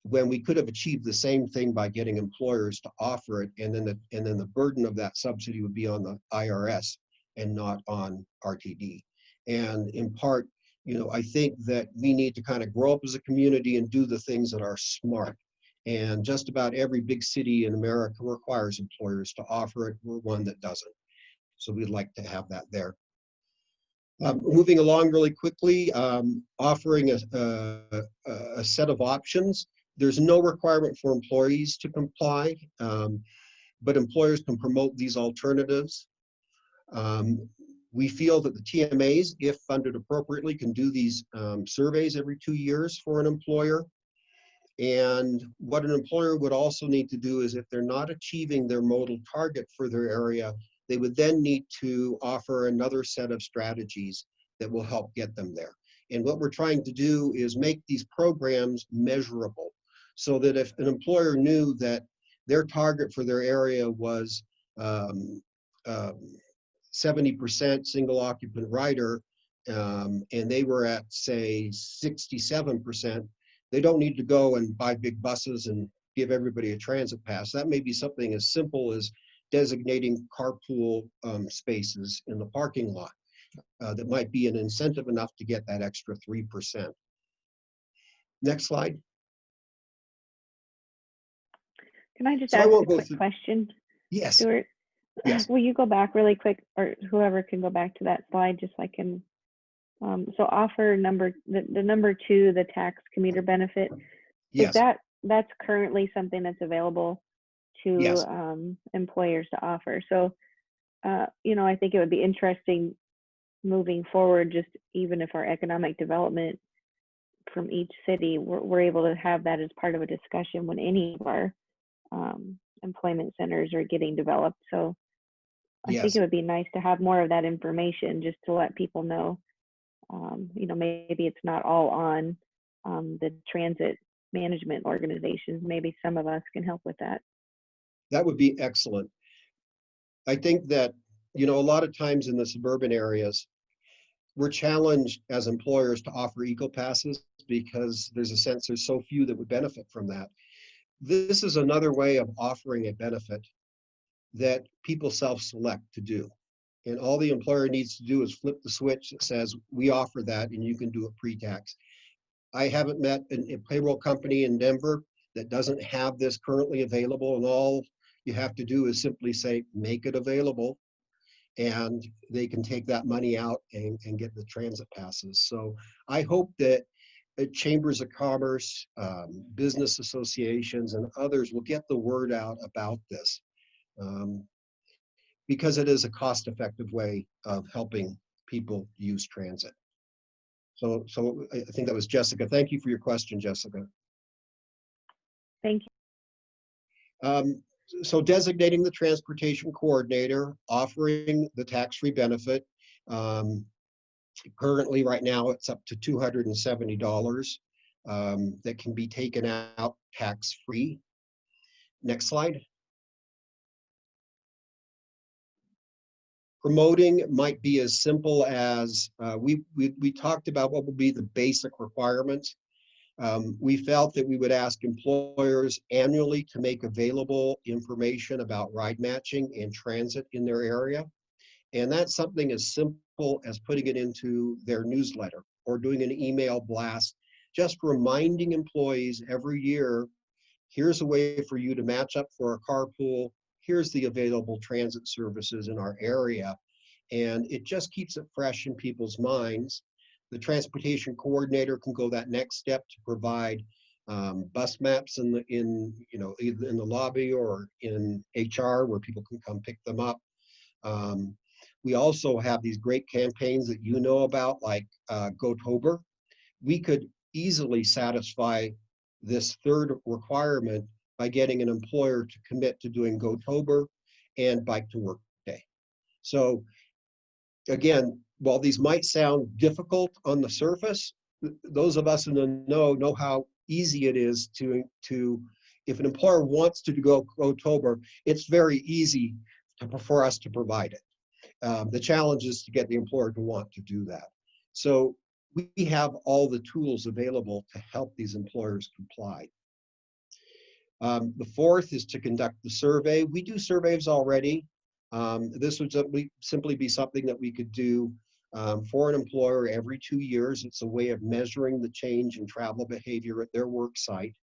when we could have achieved the same thing by getting employers to offer it, and then the burden of that subsidy would be on the IRS and not on RTD. And in part, I think that we need to kind of grow up as a community and do the things that are smart. And just about every big city in America requires employers to offer it. We're one that doesn't. So we'd like to have that there. Moving along really quickly, offering a set of options. There's no requirement for employees to comply, but employers can promote these alternatives. We feel that the TMAs, if funded appropriately, can do these surveys every 2 years for an employer. And what an employer would also need to do is if they're not achieving their modal target for their area, they would then need to offer another set of strategies that will help get them there. And what we're trying to do is make these programs measurable so that if an employer knew that their target for their area was 70% single occupant rider, and they were at, say, 67%, they don't need to go and buy big buses and give everybody a transit pass. That may be something as simple as designating carpool spaces in the parking lot. That might be an incentive enough to get that extra 3%. Next slide. Can I just So ask a quick question? Yes. Stuart, Yes. will you go back really quick, or whoever can go back to that slide just so I can, so offer the number 2, the tax commuter benefit. Yes. Is that's currently something that's available to Yes. Employers to offer? So, I think it would be interesting moving forward, just even if our economic development from each city, we're able to have that as part of a discussion when any of our employment centers are getting developed. So I think Yes. it would be nice to have more of that information just to let people know, maybe it's not all on the transit management organizations. Maybe some of us can help with that. That would be excellent. I think that, a lot of times in the suburban areas, we're challenged as employers to offer eco passes because there's a sense there's so few that would benefit from that. This is another way of offering a benefit that people self-select to do. And all the employer needs to do is flip the switch that says, we offer that and you can do it pre-tax. I haven't met a payroll company in Denver that doesn't have this currently available, and all you have to do is simply say, make it available, and they can take that money out and get the transit passes. So I hope that chambers of commerce, business associations, and others will get the word out about this, because it is a cost-effective way of helping people use transit. So I think that was Jessica. Thank you for your question, Jessica. Thank you. So designating the transportation coordinator, offering the tax-free benefit. Currently, right now, it's up to $270 that can be taken out tax-free. Next slide. Promoting might be as simple as, we talked about what would be the basic requirements. We felt that we would ask employers annually to make available information about ride matching and transit in their area. And that's something as simple as putting it into their newsletter or doing an email blast, just reminding employees every year, here's a way for you to match up for a carpool. Here's the available transit services in our area. And it just keeps it fresh in people's minds. The transportation coordinator can go that next step to provide bus maps in either in the lobby or in HR where people can come pick them up. We also have these great campaigns that you know about, like GoTober. We could easily satisfy this third requirement by getting an employer to commit to doing GoTober and Bike to Work Day. So again, while these might sound difficult on the surface, those of us in the know how easy it is to if an employer wants to go GoTober, it's very easy for us to provide it. The challenge is to get the employer to want to do that. So we have all the tools available to help these employers comply. The fourth is to conduct the survey. We do surveys already. This would simply be something that we could do for an employer every 2 years. It's a way of measuring the change in travel behavior at their work site.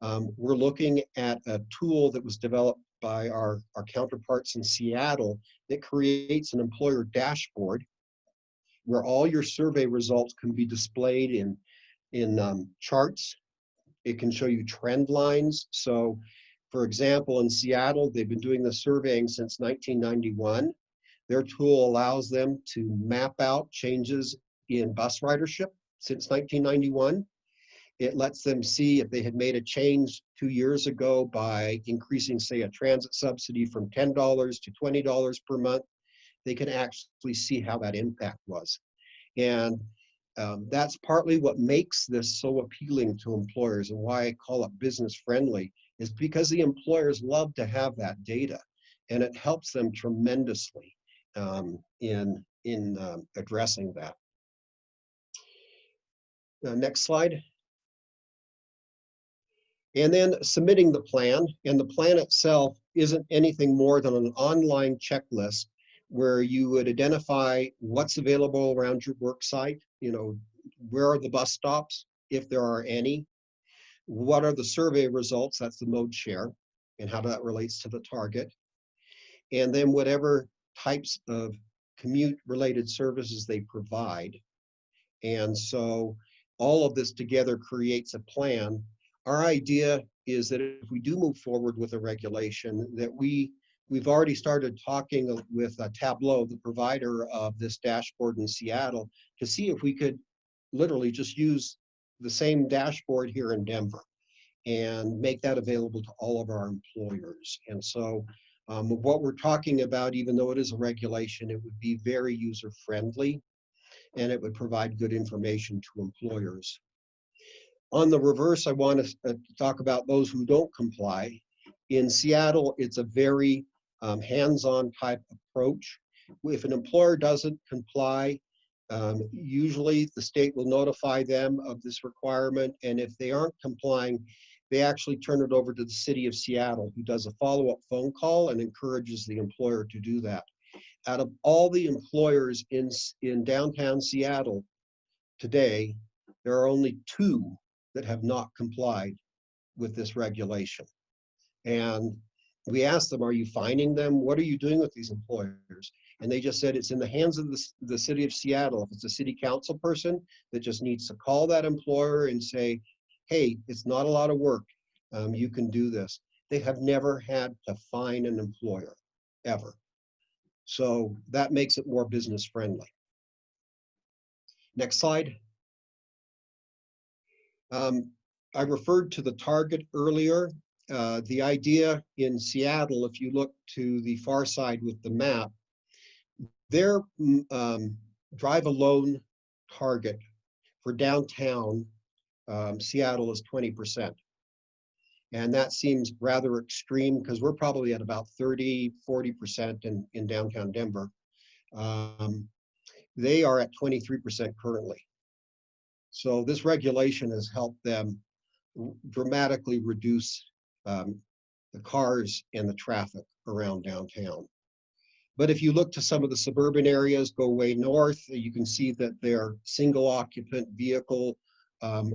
We're looking at a tool that was developed by our counterparts in Seattle that creates an employer dashboard where all your survey results can be displayed in charts. It can show you trend lines. So, for example, in Seattle, they've been doing the surveying since 1991. Their tool allows them to map out changes in bus ridership since 1991. It lets them see if they had made a change 2 years ago by increasing, say, a transit subsidy from $10 to $20 per month. They can actually see how that impact was. And that's partly what makes this so appealing to employers and why I call it business friendly, is because the employers love to have that data, and it helps them tremendously in addressing that. Next slide. And then submitting the plan, and the plan itself isn't anything more than an online checklist where you would identify what's available around your work site. Where are the bus stops, if there are any? What are the survey results? That's the mode share, and how that relates to the target. And then whatever types of commute-related services they provide. And so all of this together creates a plan. Our idea is that if we do move forward with a regulation, that we've already started talking with Tableau, the provider of this dashboard in Seattle, to see if we could literally just use the same dashboard here in Denver and make that available to all of our employers. And so what we're talking about, even though it is a regulation, it would be very user-friendly, and it would provide good information to employers. On the reverse, I want to talk about those who don't comply. In Seattle, it's a very hands-on type approach. If an employer doesn't comply, usually the state will notify them of this requirement, and if they aren't complying, they actually turn it over to the city of Seattle, who does a follow-up phone call and encourages the employer to do that. Out of all the employers in downtown Seattle today, there are only 2 that have not complied with this regulation. And we asked them, are you fining them? What are you doing with these employers? And they just said it's in the hands of the city of Seattle. If it's a city council person that just needs to call that employer and say, hey, it's not a lot of work, you can do this. They have never had to fine an employer, ever. So that makes it more business friendly. Next slide. I referred to the target earlier. The idea in Seattle, if you look to the far side with the map, their drive alone target for downtown Seattle is 20%. And that seems rather extreme because we're probably at about 30–40% in downtown Denver. They are at 23% currently. So this regulation has helped them dramatically reduce the cars and the traffic around downtown. But if you look to some of the suburban areas, go way north, you can see that their single occupant vehicle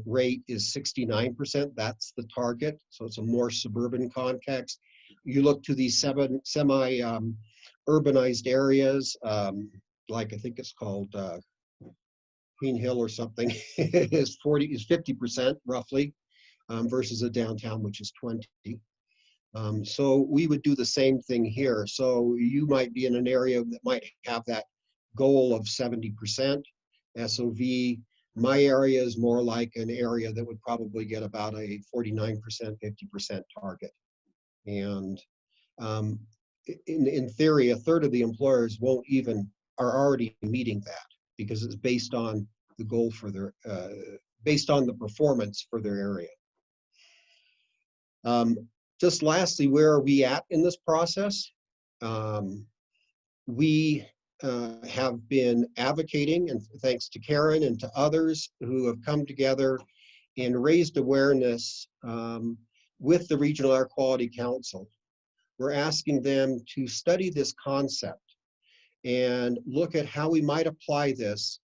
rate is 69%. That's the target. So it's a more suburban context. You look to these semi-urbanized areas, like I think it's called Queen Hill or something, is 50% roughly, versus a downtown, which is 20. So we would do the same thing here. So you might be in an area that might have that goal of 70% SOV. My area is more like an area that would probably get about a 49%, 50% target. And in theory, a third of the employers are already meeting that because it's based on the goal for their, based on the performance for their area. Just lastly, where are we at in this process? We have been advocating, and thanks to Karen and to others who have come together and raised awareness with the Regional Air Quality Council. We're asking them to study this concept and look at how we might apply this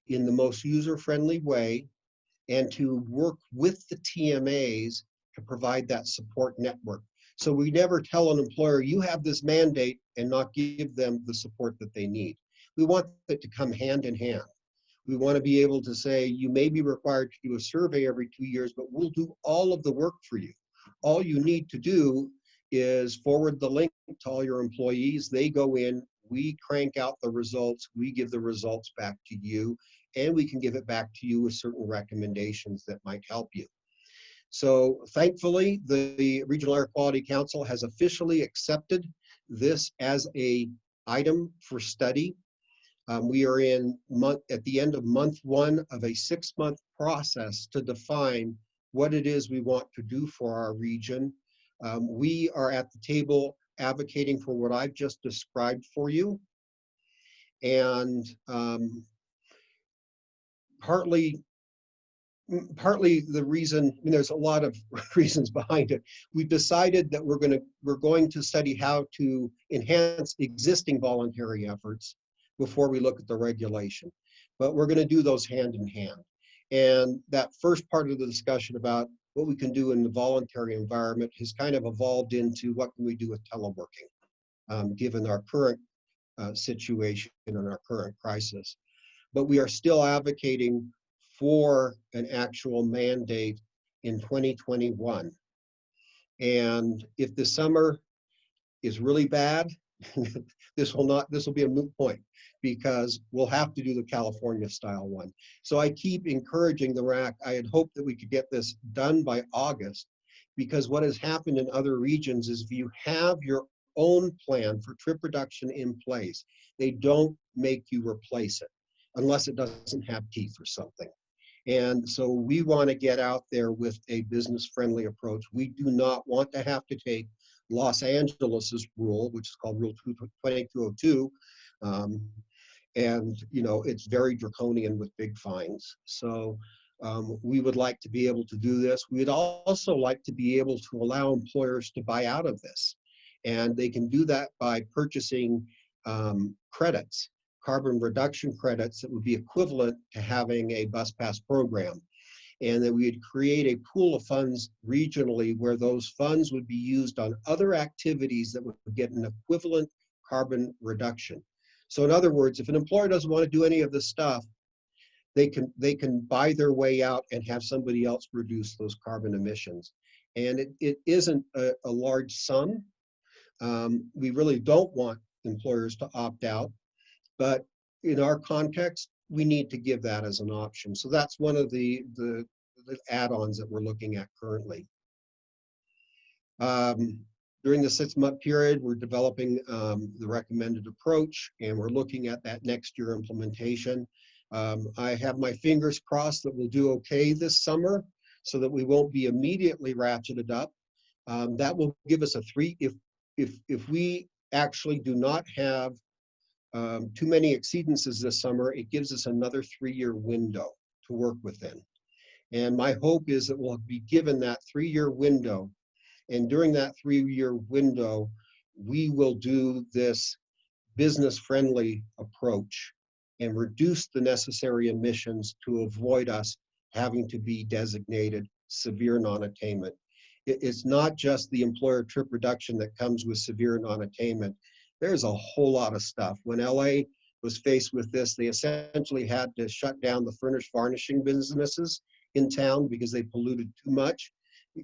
in the most user-friendly way and to work with the TMAs to provide that support network. So we never tell an employer, you have this mandate, and not give them the support that they need. We want it to come hand in hand. We want to be able to say, you may be required to do a survey every 2 years, but we'll do all of the work for you. All you need to do is forward the link to all your employees. They go in, we crank out the results, we give the results back to you, and we can give it back to you with certain recommendations that might help you. So thankfully, the Regional Air Quality Council has officially accepted this as an item for study. We are at the end of month 1 of a 6-month process to define what it is we want to do for our region. We are at the table advocating for what I've just described for you. And partly the reason, there's a lot of reasons behind it. We've decided that we're going to study how to enhance existing voluntary efforts before we look at the regulation. But we're going to do those hand in hand. And that first part of the discussion about what we can do in the voluntary environment has kind of evolved into what can we do with teleworking, given our current situation and our current crisis. But we are still advocating for an actual mandate in 2021. And if the summer is really bad, this will be a moot point because we'll have to do the California style one. So I keep encouraging the RAC. I had hoped that we could get this done by August, because what has happened in other regions is if you have your own plan for trip reduction in place, they don't make you replace it unless it doesn't have teeth or something. And so we want to get out there with a business-friendly approach. We do not want to have to take Los Angeles's rule, which is called Rule 2202, and it's very draconian with big fines. So We would like to be able to do this. We'd also like to be able to allow employers to buy out of this. And they can do that by purchasing credits, carbon reduction credits that would be equivalent to having a bus pass program. And that we'd create a pool of funds regionally where those funds would be used on other activities that would get an equivalent carbon reduction. So in other words, if an employer doesn't want to do any of this stuff, they can buy their way out and have somebody else reduce those carbon emissions. And it isn't a large sum. We really don't want employers to opt out, but in our context, we need to give that as an option. So that's one of the add-ons that we're looking at currently. During the 6-month period, we're developing the recommended approach, and we're looking at that next year implementation. I have my fingers crossed that we'll do okay this summer so that we won't be immediately ratcheted up. That will give us if we actually do not have too many exceedances this summer, it gives us another 3-year window to work within. And my hope is that we'll be given that 3-year window. And during that 3-year window, we will do this business-friendly approach and reduce the necessary emissions to avoid us having to be designated severe non-attainment. It's not just the employer trip reduction that comes with severe non-attainment. There's a whole lot of stuff. When LA was faced with this, they essentially had to shut down the furnished varnishing businesses in town because they polluted too much.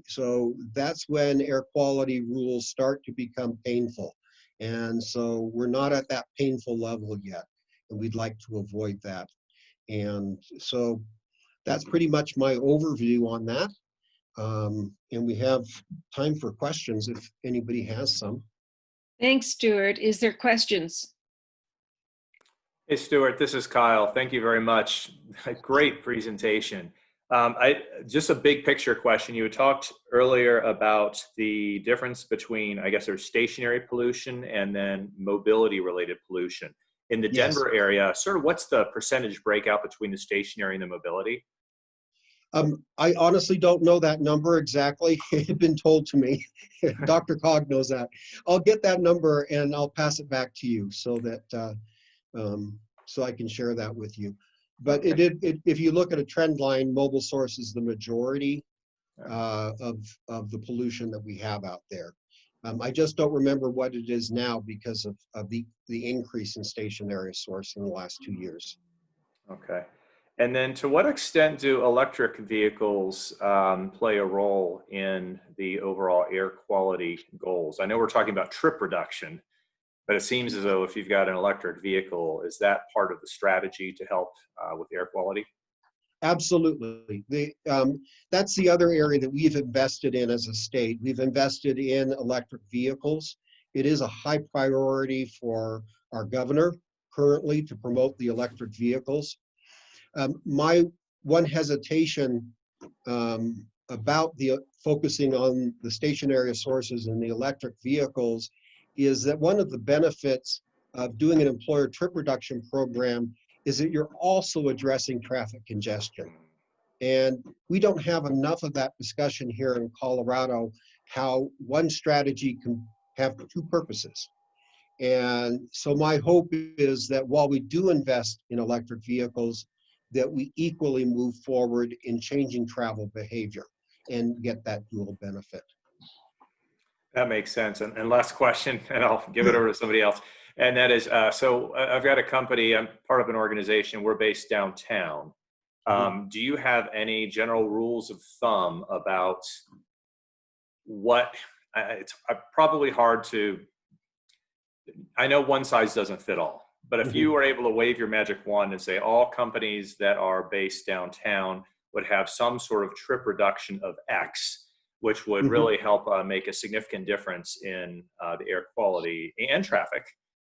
So that's when air quality rules start to become painful. And so we're not at that painful level yet, and we'd like to avoid that. And so that's pretty much my overview on that. And we have time for questions if anybody has some. Thanks, Stuart. Is there questions? Hey, Stuart, this is Kyle. Thank you very much. A great presentation. Just a big picture question. You had talked earlier about the difference between, I guess, there's stationary pollution and then mobility related pollution. In the Denver area, sort of what's the percentage breakout between the stationary and the mobility? I honestly don't know that number exactly. It had been told to me. Dr. Cog knows that. I'll get that number and I'll pass it back to you so that so I can share that with you. But if you look at a trend line, mobile source is the majority of the pollution that we have out there. I just don't remember what it is now because of the increase in stationary source in the last 2 years. Okay. And then to what extent do electric vehicles play a role in the overall air quality goals? I know we're talking about trip reduction, but it seems as though if you've got an electric vehicle, is that part of the strategy to help with air quality? Absolutely. That's the other area that we've invested in as a state. We've invested in electric vehicles. It is a high priority for our governor currently to promote the electric vehicles. My one hesitation about the focusing on the stationary sources and the electric vehicles is that one of the benefits of doing an employer trip reduction program is that you're also addressing traffic congestion. And we don't have enough of that discussion here in Colorado, how one strategy can have 2 purposes. And so my hope is that while we do invest in electric vehicles, that we equally move forward in changing travel behavior and get that dual benefit. That makes sense. And last question, and I'll give it over to somebody else. And that is, so I've got a company, I'm part of an organization, we're based downtown. Do you have any general rules of thumb about what, it's probably hard to, I know one size doesn't fit all, but if you were able to wave your magic wand and say all companies that are based downtown would have some sort of trip reduction of X, which would really help make a significant difference in the air quality and traffic.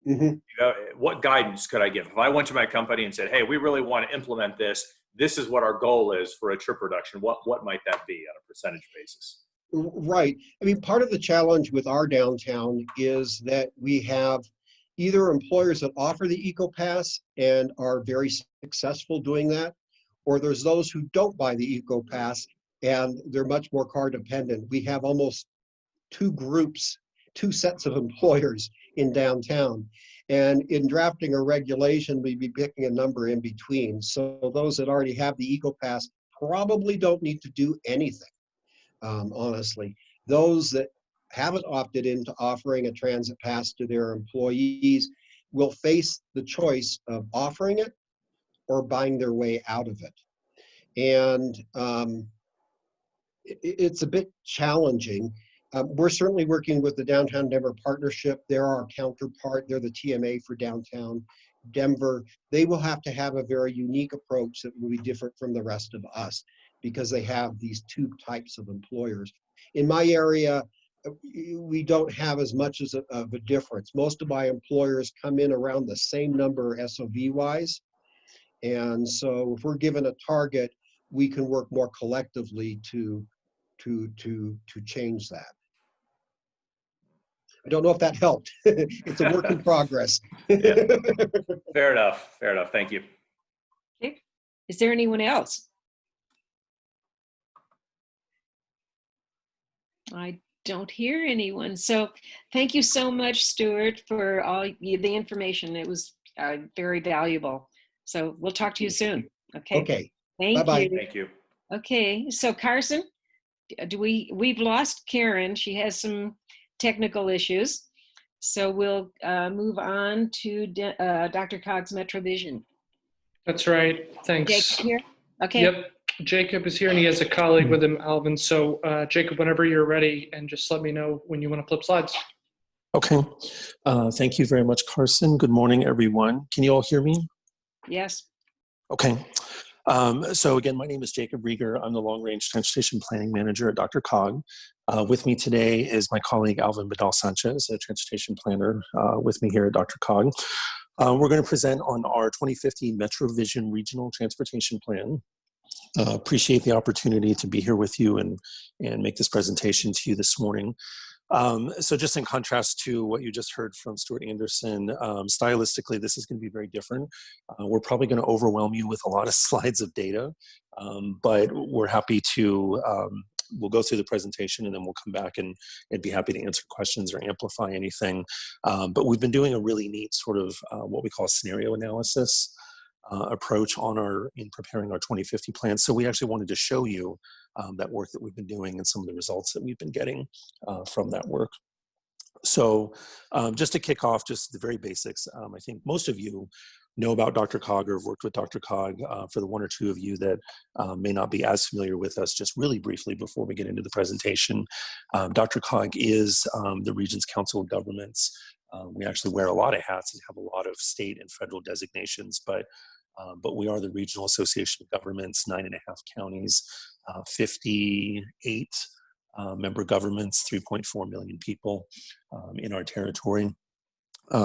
You know, what guidance could I give? If I went to my company and said, hey, we really want to implement this, this is what our goal is for a trip reduction, what might that be on a percentage basis? Right. I mean, part of the challenge with our downtown is that we have either employers that offer the EcoPass and are very successful doing that, or there's those who don't buy the Eco Pass and they're much more car dependent. We have almost two groups, two sets of employers in downtown. And in drafting a regulation, we'd be picking a number in between. So those that already have the Eco Pass probably don't need to do anything, honestly. Those that haven't opted into offering a transit pass to their employees will face the choice of offering it or buying their way out of it. And it's a bit challenging. We're certainly working with the Downtown Denver Partnership. They're our counterpart. They're the TMA for downtown Denver. They will have to have a very unique approach that will be different from the rest of us because they have these two types of employers. In my area, we don't have as much as of a difference. Most of my employers come in around the same number SOV-wise. And so if we're given a target, we can work more collectively to change that. I don't know if that helped. It's a work in progress. Fair enough. Fair enough. Thank you. Okay. Is there anyone else? I don't hear anyone. So thank you so much, Stuart, for all the information. It was very valuable. So we'll talk to you soon. Okay. Okay. Thank Bye-bye. you. Thank you. Okay. So Carson, we've lost Karen. She has some technical issues. So we'll move on to Dr. Cogg's MetroVision. That's right. Thanks. Jacob here? Okay. Yep. Jacob is here and he has a colleague with him, Alvin. So Jacob, whenever you're ready, and just let me know when you want to flip slides. Okay. Thank you very much, Carson. Good morning, everyone. Can you all hear me? Yes. Okay. So again, my name is Jacob Rieger. I'm the Long Range Transportation Planning Manager at Dr. Cog. With me today is my colleague Alvin Vidal Sanchez, a transportation planner with me here at Dr. Cog. We're going to present on our 2050 MetroVision Regional Transportation Plan. Appreciate the opportunity to be here with you and make this presentation to you this morning. So just in contrast to what you just heard from Stuart Anderson, stylistically, this is going to be very different. We're probably going to overwhelm you with a lot of slides of data, but we're happy to, we'll go through the presentation and then we'll come back and be happy to answer questions or amplify anything. But we've been doing a really neat sort of what we call scenario analysis approach in preparing our 2050 plan. So we actually wanted to show you that work that we've been doing and some of the results that we've been getting from that work. So just to kick off, just the very basics, I think most of you know about Dr. Cog or have worked with Dr. Cog. For the one or two of you that may not be as familiar with us, just really briefly before we get into the presentation, Dr. Cog is the Region's Council of Governments. We actually wear a lot of hats and have a lot of state and federal designations, but we are the Regional Association of Governments, 9.5 counties, 58 member governments, 3.4 million people in our territory.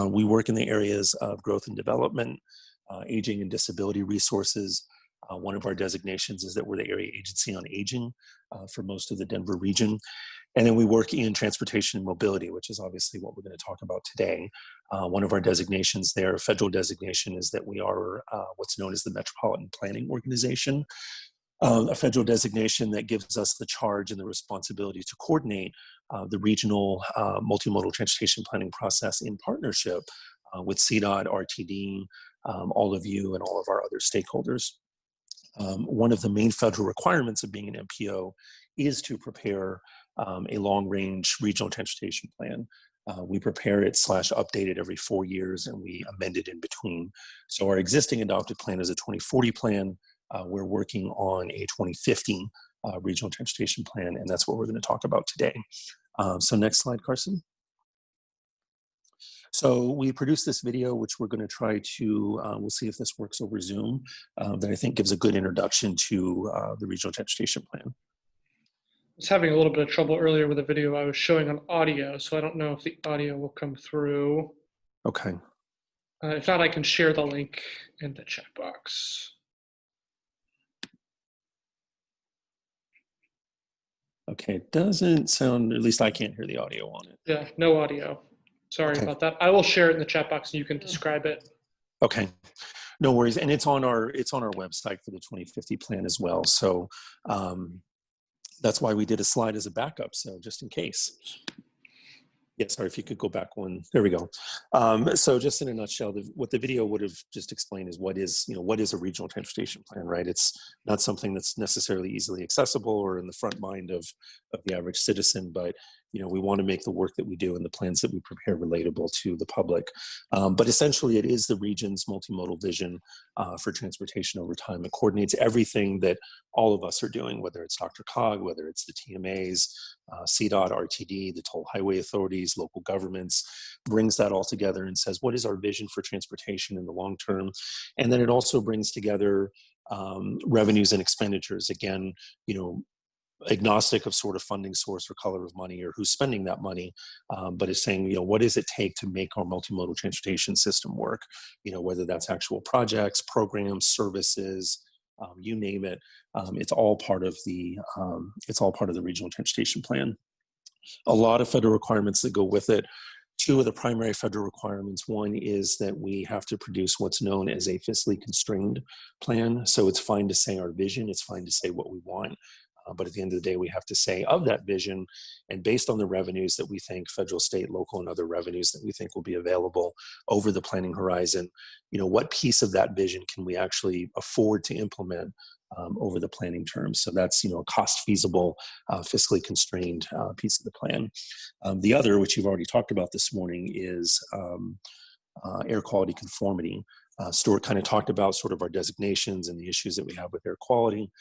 We work in the areas of growth and development, aging and disability resources. One of our designations is that we're the Area Agency on Aging for most of the Denver region. And then we work in transportation and mobility, which is obviously what we're going to talk about today. One of our designations there, federal designation, is that we are what's known as the Metropolitan Planning Organization, a federal designation that gives us the charge and the responsibility to coordinate the regional multimodal transportation planning process in partnership with CDOT, RTD, all of you, and all of our other stakeholders. One of the main federal requirements of being an MPO is to prepare a long-range regional transportation plan. We prepare it / update it every 4 years, and we amend it in between. So our existing adopted plan is a 2040 plan. We're working on a 2050 regional transportation plan, and that's what we're going to talk about today. So next slide, Carson. So we produced this video, which we're going to try to, we'll see if this works over Zoom, that I think gives a good introduction to the regional transportation plan. I was having a little bit of trouble earlier with the video I was showing on audio, so I don't know if the audio will come through. Okay. If not, I can share the link in the chat box. Okay, it doesn't sound, at least I can't hear the audio on it. Yeah, no audio. Sorry about that. I will share it in the chat box and you can describe it. Okay. No worries, and it's on our website for the 2050 plan as well. So that's why we did a slide as a backup. So just in case. Yeah, sorry, if you could go back one. There we go. So just in a nutshell, what the video would have just explained is what is a regional transportation plan, right? It's not something that's necessarily easily accessible or in the front mind of the average citizen, but we want to make the work that we do and the plans that we prepare relatable to the public. But essentially, it is the region's multimodal vision for transportation over time. It coordinates everything that all of us are doing, whether it's DRCOG, whether it's the TMAs, CDOT, RTD, the toll highway authorities, local governments, brings that all together and says, what is our vision for transportation in the long term? And then it also brings together revenues and expenditures. Again, agnostic of sort of funding source or color of money or who's spending that money, but it's saying, what does it take to make our multimodal transportation system work? Whether that's actual projects, programs, services, you name it. It's all part of the regional transportation plan. A lot of federal requirements that go with it. Two of the primary federal requirements. One is that we have to produce what's known as a fiscally constrained plan. So it's fine to say our vision, it's fine to say what we want. But at the end of the day, we have to say of that vision, and based on the revenues that we think, federal, state, local, and other revenues that we think will be available over the planning horizon, what piece of that vision can we actually afford to implement over the planning term? So that's, a cost feasible, fiscally constrained piece of the plan. The other, which you've already talked about this morning, is air quality conformity. Stuart kind of talked about sort of our designations and the issues that we have with air quality.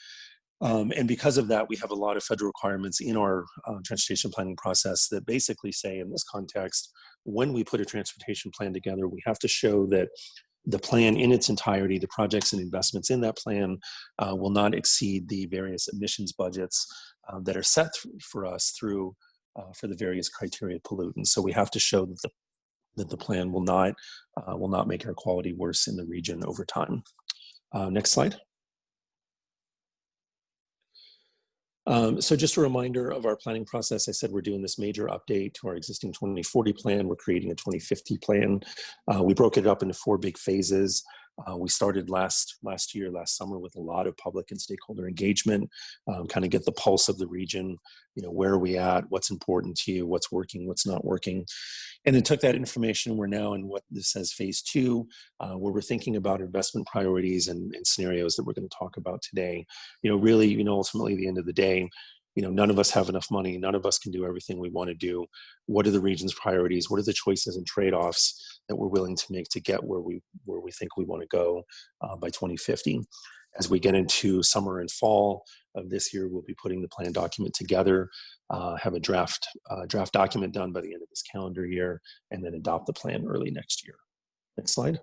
And because of that, we have a lot of federal requirements in our transportation planning process that basically say, in this context, when we put a transportation plan together, we have to show that the plan in its entirety, the projects and investments in that plan, will not exceed the various emissions budgets that are set for us through for the various criteria pollutants. So we have to show that the plan will not make air quality worse in the region over time. Next slide. So just a reminder of our planning process. I said we're doing this major update to our existing 2040 plan. We're creating a 2050 plan. We broke it up into 4 big phases. We started last summer with a lot of public and stakeholder engagement, kind of get the pulse of the region, where are we at, what's important to you, what's working, what's not working. And then took that information, we're now in what this says phase 2, where we're thinking about investment priorities and scenarios that we're going to talk about today. Really, ultimately at the end of the day, none of us have enough money. None of us can do everything we want to do. What are the region's priorities? What are the choices and trade-offs that we're willing to make to get where we think we want to go by 2050? As we get into summer and fall of this year, we'll be putting the plan document together, have a draft document done by the end of this calendar year, and then adopt the plan early next year. Next slide.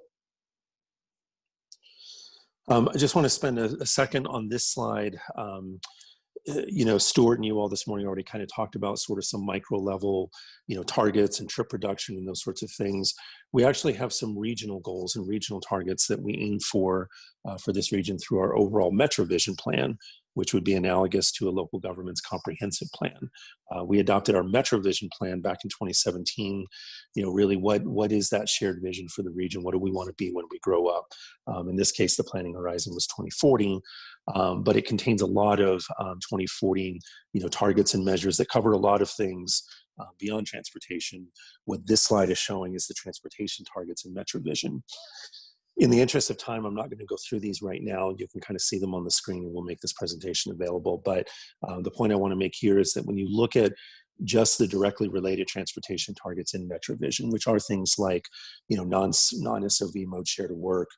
I just want to spend a second on this slide. Stuart and you all this morning already kind of talked about sort of some micro level, targets and trip reduction and those sorts of things. We actually have some regional goals and regional targets that we aim for this region through our overall Metro Vision plan, which would be analogous to a local government's comprehensive plan. We adopted our Metro Vision plan back in 2017. Really what is that shared vision for the region? What do we want to be when we grow up? In this case, the planning horizon was 2040, but it contains a lot of 2040 targets and measures that cover a lot of things beyond transportation. What this slide is showing is the transportation targets in Metro Vision. In the interest of time, I'm not going to go through these right now. You can kind of see them on the screen and we'll make this presentation available. But the point I want to make here is that when you look at just the directly related transportation targets in Metro Vision, which are things like, non-SOV mode share to work,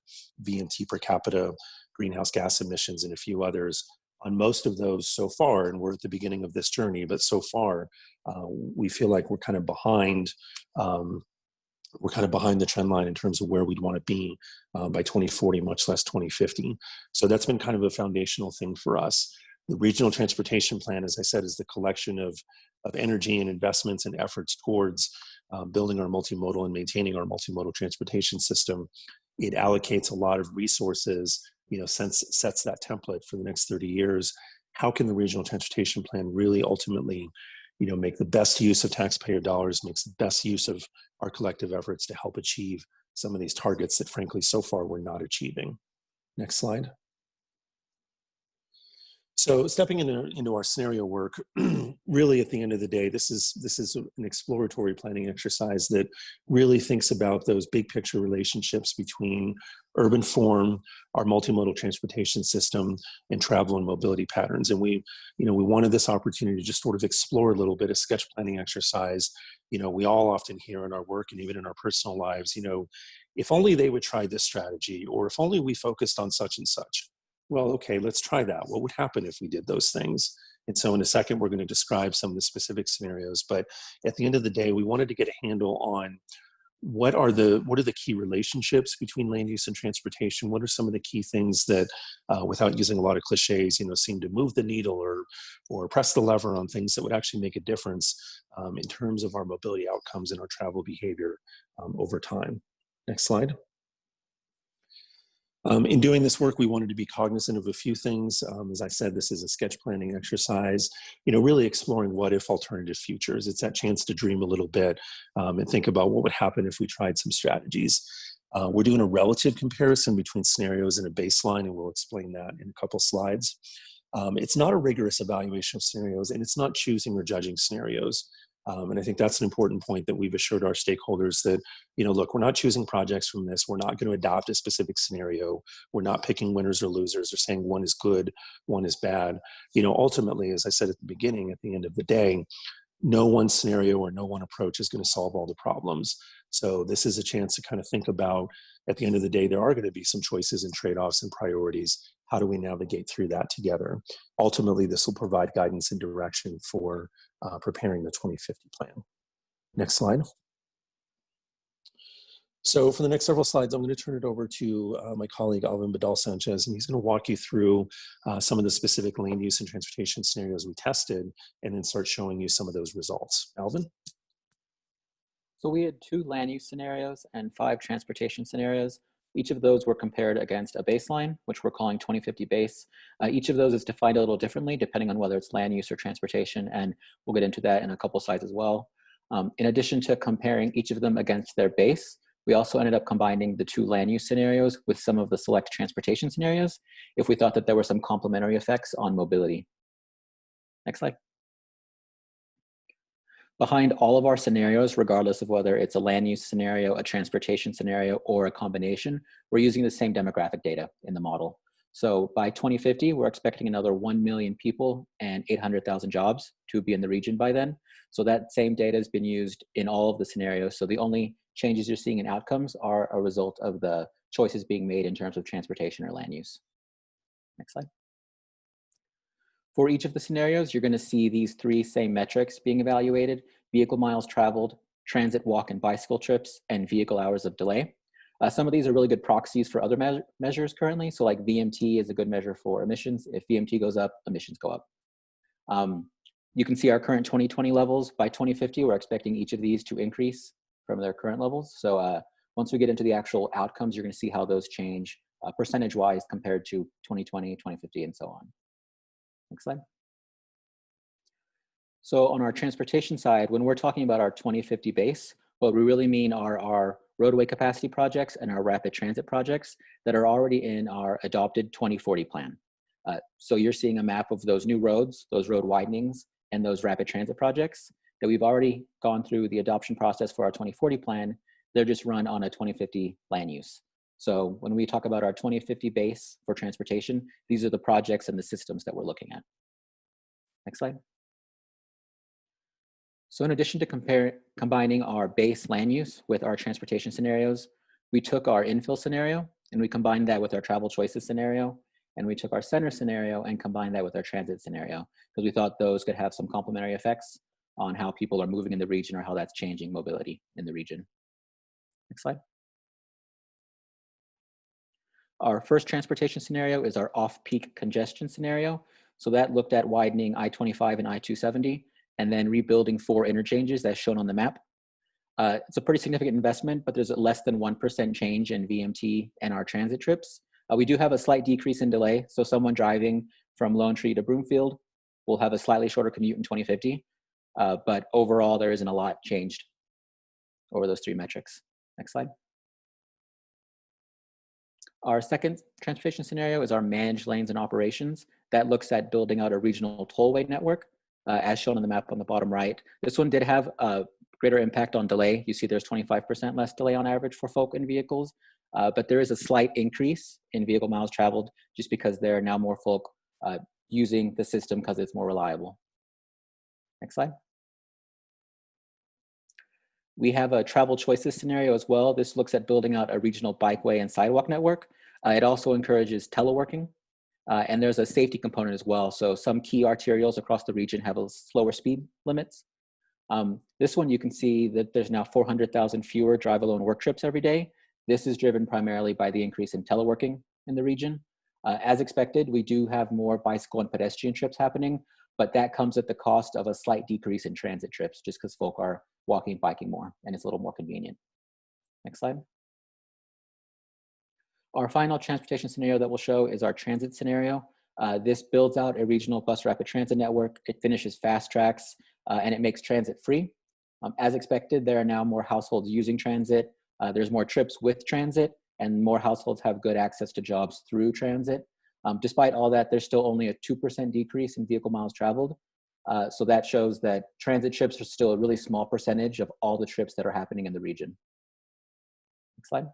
VMT per capita, greenhouse gas emissions, and a few others. On most of those so far, and we're at the beginning of this journey, but so far, we feel like we're kind of behind the trend line in terms of where we'd want to be by 2040, much less 2050. So that's been kind of a foundational thing for us. The regional transportation plan, as I said, is the collection of energy and investments and efforts towards building our multimodal and maintaining our multimodal transportation system. It allocates a lot of resources, sets that template for the next 30 years. How can the regional transportation plan really ultimately make the best use of taxpayer dollars, makes the best use of our collective efforts to help achieve some of these targets that frankly so far we're not achieving. Next slide. So stepping into our scenario work, really at the end of the day, this is an exploratory planning exercise that really thinks about those big picture relationships between urban form, our multimodal transportation system, and travel and mobility patterns. And we wanted this opportunity to just sort of explore a little bit of sketch planning exercise. We all often hear in our work and even in our personal lives, if only they would try this strategy, or if only we focused on such and such. Well, okay, let's try that. What would happen if we did those things? And so in a second, we're going to describe some of the specific scenarios. But at the end of the day, we wanted to get a handle on what are the key relationships between land use and transportation? What are some of the key things that, without using a lot of cliches, seem to move the needle or press the lever on things that would actually make a difference in terms of our mobility outcomes and our travel behavior over time. Next slide. In doing this work, we wanted to be cognizant of a few things. As I said, this is a sketch planning exercise, really exploring what if alternative futures. It's that chance to dream a little bit and think about what would happen if we tried some strategies. We're doing a relative comparison between scenarios and a baseline, and we'll explain that in a couple slides. It's not a rigorous evaluation of scenarios, and it's not choosing or judging scenarios. And I think that's an important point that we've assured our stakeholders that, look, we're not choosing projects from this. We're not going to adopt a specific scenario. We're not picking winners or losers or saying one is good, one is bad. Ultimately, as I said at the beginning, at the end of the day, no one scenario or no one approach is going to solve all the problems. So this is a chance to kind of think about, at the end of the day, there are going to be some choices and trade-offs and priorities. How do we navigate through that together? Ultimately, this will provide guidance and direction for preparing the 2050 plan. Next slide. So for the next several slides, I'm going to turn it over to my colleague, Alvin Badal-Sanchez, and he's going to walk you through some of the specific land use and transportation scenarios we tested, and then start showing you some of those results. Alvin? So we had 2 land use scenarios and 5 transportation scenarios. Each of those were compared against a baseline, which we're calling 2050 base. Each of those is defined a little differently depending on whether it's land use or transportation, and we'll get into that in a couple slides as well. In addition to comparing each of them against their base, we also ended up combining the 2 land use scenarios with some of the select transportation scenarios if we thought that there were some complementary effects on mobility. Next slide. Behind all of our scenarios, regardless of whether it's a land use scenario, a transportation scenario, or a combination, we're using the same demographic data in the model. So by 2050, we're expecting another 1 million people and 800,000 jobs to be in the region by then. So that same data has been used in all of the scenarios. So the only changes you're seeing in outcomes are a result of the choices being made in terms of transportation or land use. Next slide. For each of the scenarios, you're going to see these 3 same metrics being evaluated: vehicle miles traveled, transit, walk, and bicycle trips, and vehicle hours of delay. Some of these are really good proxies for other measures currently. So like VMT is a good measure for emissions. If VMT goes up, emissions go up. You can see our current 2020 levels. By 2050, we're expecting each of these to increase from their current levels. So once we get into the actual outcomes, you're going to see how those change percentage-wise compared to 2020, 2050, and so on. Next slide. So on our transportation side, when we're talking about our 2050 base, what we really mean are our roadway capacity projects and our rapid transit projects that are already in our adopted 2040 plan. So you're seeing a map of those new roads, those road widenings, and those rapid transit projects that we've already gone through the adoption process for our 2040 plan. They're just run on a 2050 land use. So when we talk about our 2050 base for transportation, these are the projects and the systems that we're looking at. Next slide. So in addition to combining our base land use with our transportation scenarios, we took our infill scenario and we combined that with our travel choices scenario, and we took our center scenario and combined that with our transit scenario, because we thought those could have some complementary effects on how people are moving in the region or how that's changing mobility in the region. Next slide. Our first transportation scenario is our off-peak congestion scenario. So that looked at widening I-25 and I-270 and then rebuilding 4 interchanges as shown on the map. It's a pretty significant investment, but there's a less than 1% change in VMT and our transit trips. We do have a slight decrease in delay. So someone driving from Lone Tree to Broomfield will have a slightly shorter commute in 2050. But overall, there isn't a lot changed over those 3 metrics. Next slide. Our second transportation scenario is our managed lanes and operations. That looks at building out a regional tollway network, as shown on the map on the bottom right. This one did have a greater impact on delay. You see there's 25% less delay on average for folk and vehicles, but there is a slight increase in vehicle miles traveled just because there are now more folk using the system because it's more reliable. Next slide. We have a travel choices scenario as well. This looks at building out a regional bikeway and sidewalk network. It also encourages teleworking, and there's a safety component as well. So some key arterials across the region have a slower speed limits. This one, you can see that there's now 400,000 fewer drive alone work trips every day. This is driven primarily by the increase in teleworking in the region. As expected, we do have more bicycle and pedestrian trips happening, but that comes at the cost of a slight decrease in transit trips just because folk are walking and biking more, and it's a little more convenient. Next slide. Our final transportation scenario that we'll show is our transit scenario. This builds out a regional bus rapid transit network. It finishes fast tracks, and it makes transit free. As expected, there are now more households using transit. There's more trips with transit, and more households have good access to jobs through transit. Despite all that, there's still only a 2% decrease in vehicle miles traveled. So that shows that transit trips are still a really small percentage of all the trips that are happening in the region. Next slide.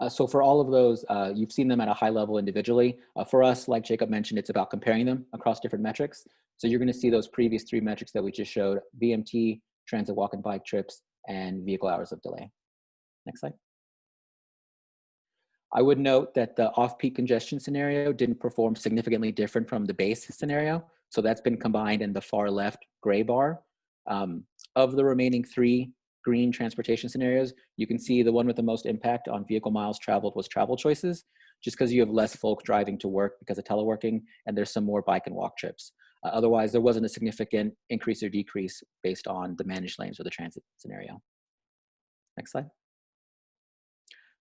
So for all of those, you've seen them at a high level individually. For us, like Jacob mentioned, it's about comparing them across different metrics. So you're going to see those previous three metrics that we just showed: VMT, transit walk and bike trips, and vehicle hours of delay. Next slide. I would note that the off-peak congestion scenario didn't perform significantly different from the base scenario. So that's been combined in the far left gray bar. Of the remaining three green transportation scenarios, you can see the one with the most impact on vehicle miles traveled was travel choices, just because you have less folk driving to work because of teleworking, and there's some more bike and walk trips. Otherwise, there wasn't a significant increase or decrease based on the managed lanes or the transit scenario. Next slide.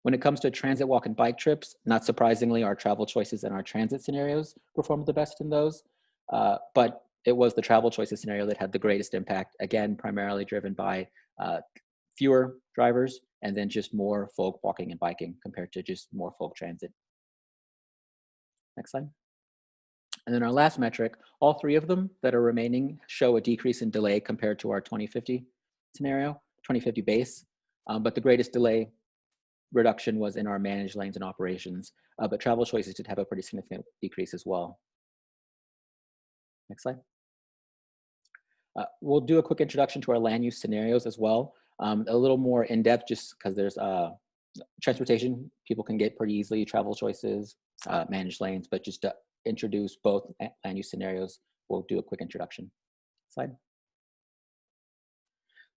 When it comes to transit walk and bike trips, not surprisingly, our travel choices and our transit scenarios performed the best in those, but it was the travel choices scenario that had the greatest impact, again, primarily driven by fewer drivers and then just more folk walking and biking compared to just more folk transit. Next slide. And then our last metric, all three of them that are remaining show a decrease in delay compared to our 2050 scenario, 2050 base, but the greatest delay reduction was in our managed lanes and operations, but travel choices did have a pretty significant decrease as well. Next slide. We'll do a quick introduction to our land use scenarios as well. A little more in depth just because there's transportation, people can get pretty easily, travel choices, managed lanes, but just to introduce both land use scenarios, we'll do a quick introduction. Slide.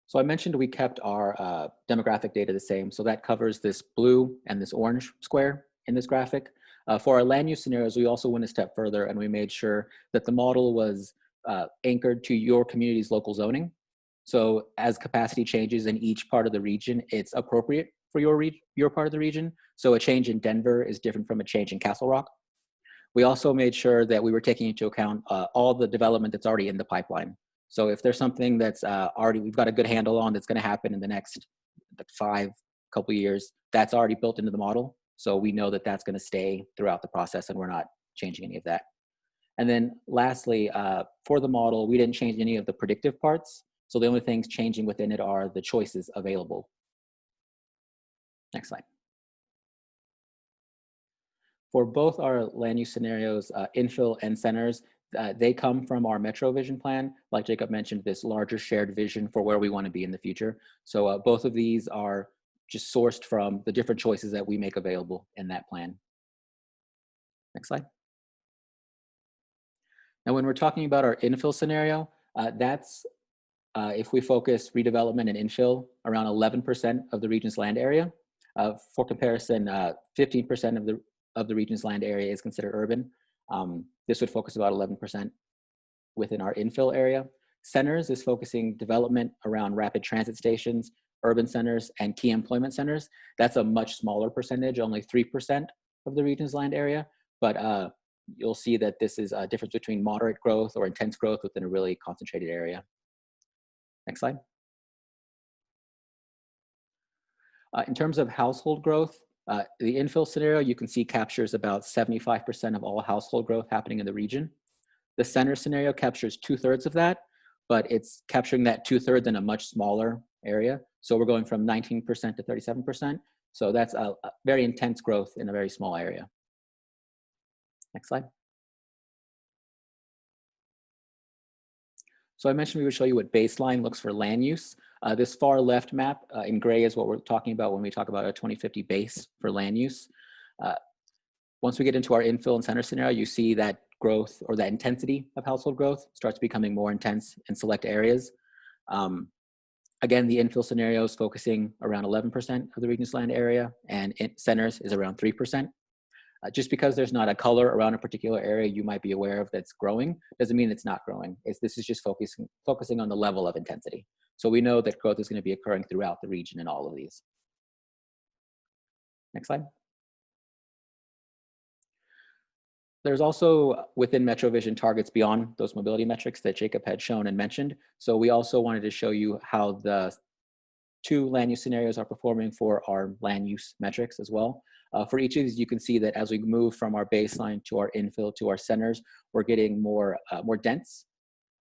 So I mentioned we kept our demographic data the same. So that covers this blue and this orange square in this graphic. For our land use scenarios, we also went a step further and we made sure that the model was anchored to your community's local zoning. So as capacity changes in each part of the region, it's appropriate for your part of the region. So a change in Denver is different from a change in Castle Rock. We also made sure that we were taking into account all the development that's already in the pipeline. So if there's something that's we've got a good handle on that's going to happen in the next couple years, that's already built into the model. So we know that that's going to stay throughout the process and we're not changing any of that. And then lastly, for the model, we didn't change any of the predictive parts. So the only things changing within it are the choices available. Next slide. For both our land use scenarios, infill and centers, they come from our Metro Vision Plan. Like Jacob mentioned, this larger shared vision for where we want to be in the future. So both of these are just sourced from the different choices that we make available in that plan. Next slide. Now, when we're talking about our infill scenario, that's if we focus redevelopment and infill around 11% of the region's land area. For comparison, 15% of the region's land area is considered urban. This would focus about 11% within our infill area. Centers is focusing development around rapid transit stations, urban centers, and key employment centers. That's a much smaller percentage, only 3% of the region's land area, but you'll see that this is a difference between moderate growth or intense growth within a really concentrated area. Next slide. In terms of household growth, The infill scenario, you can see, captures about 75% of all household growth happening in the region. The center scenario captures 2/3 of that, but it's capturing that 2/3 in a much smaller area. So we're going from 19% to 37%. So that's a very intense growth in a very small area. Next slide. So I mentioned we would show you what baseline looks for land use. This far left map in gray is what we're talking about when we talk about a 2050 base for land use. Once we get into our infill and center scenario, you see that growth, or that intensity of household growth, starts becoming more intense in select areas. Again, the infill scenario is focusing around 11% of the region's land area, and centers is around 3%. Just because there's not a color around a particular area you might be aware of that's growing, doesn't mean it's not growing. This is just focusing on the level of intensity. So we know that growth is going to be occurring throughout the region in all of these. Next slide. There's also within MetroVision targets beyond those mobility metrics that Jacob had shown and mentioned. So we also wanted to show you how the 2 land use scenarios are performing for our land use metrics as well. For each of these, you can see that as we move from our baseline to our infill to our centers, we're getting more dense.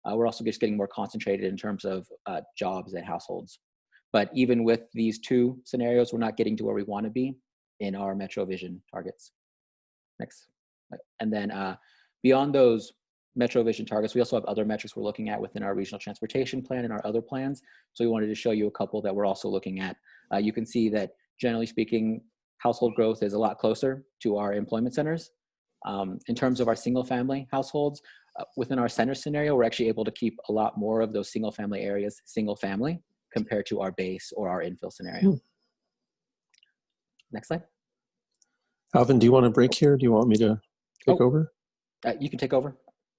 We're also just getting more concentrated in terms of jobs and households. But even with these 2 scenarios, we're not getting to where we want to be in our MetroVision targets. Next. And then beyond those MetroVision targets, we also have other metrics we're looking at within our regional transportation plan and our other plans. So we wanted to show you a couple that we're also looking at. You can see that generally speaking, household growth is a lot closer to our employment centers. In terms of our single family households, within our center scenario, we're actually able to keep a lot more of those single family areas single family compared to our base or our infill scenario. Next slide. Alvin, do you want a break here? Do you want me to take over? You can take over.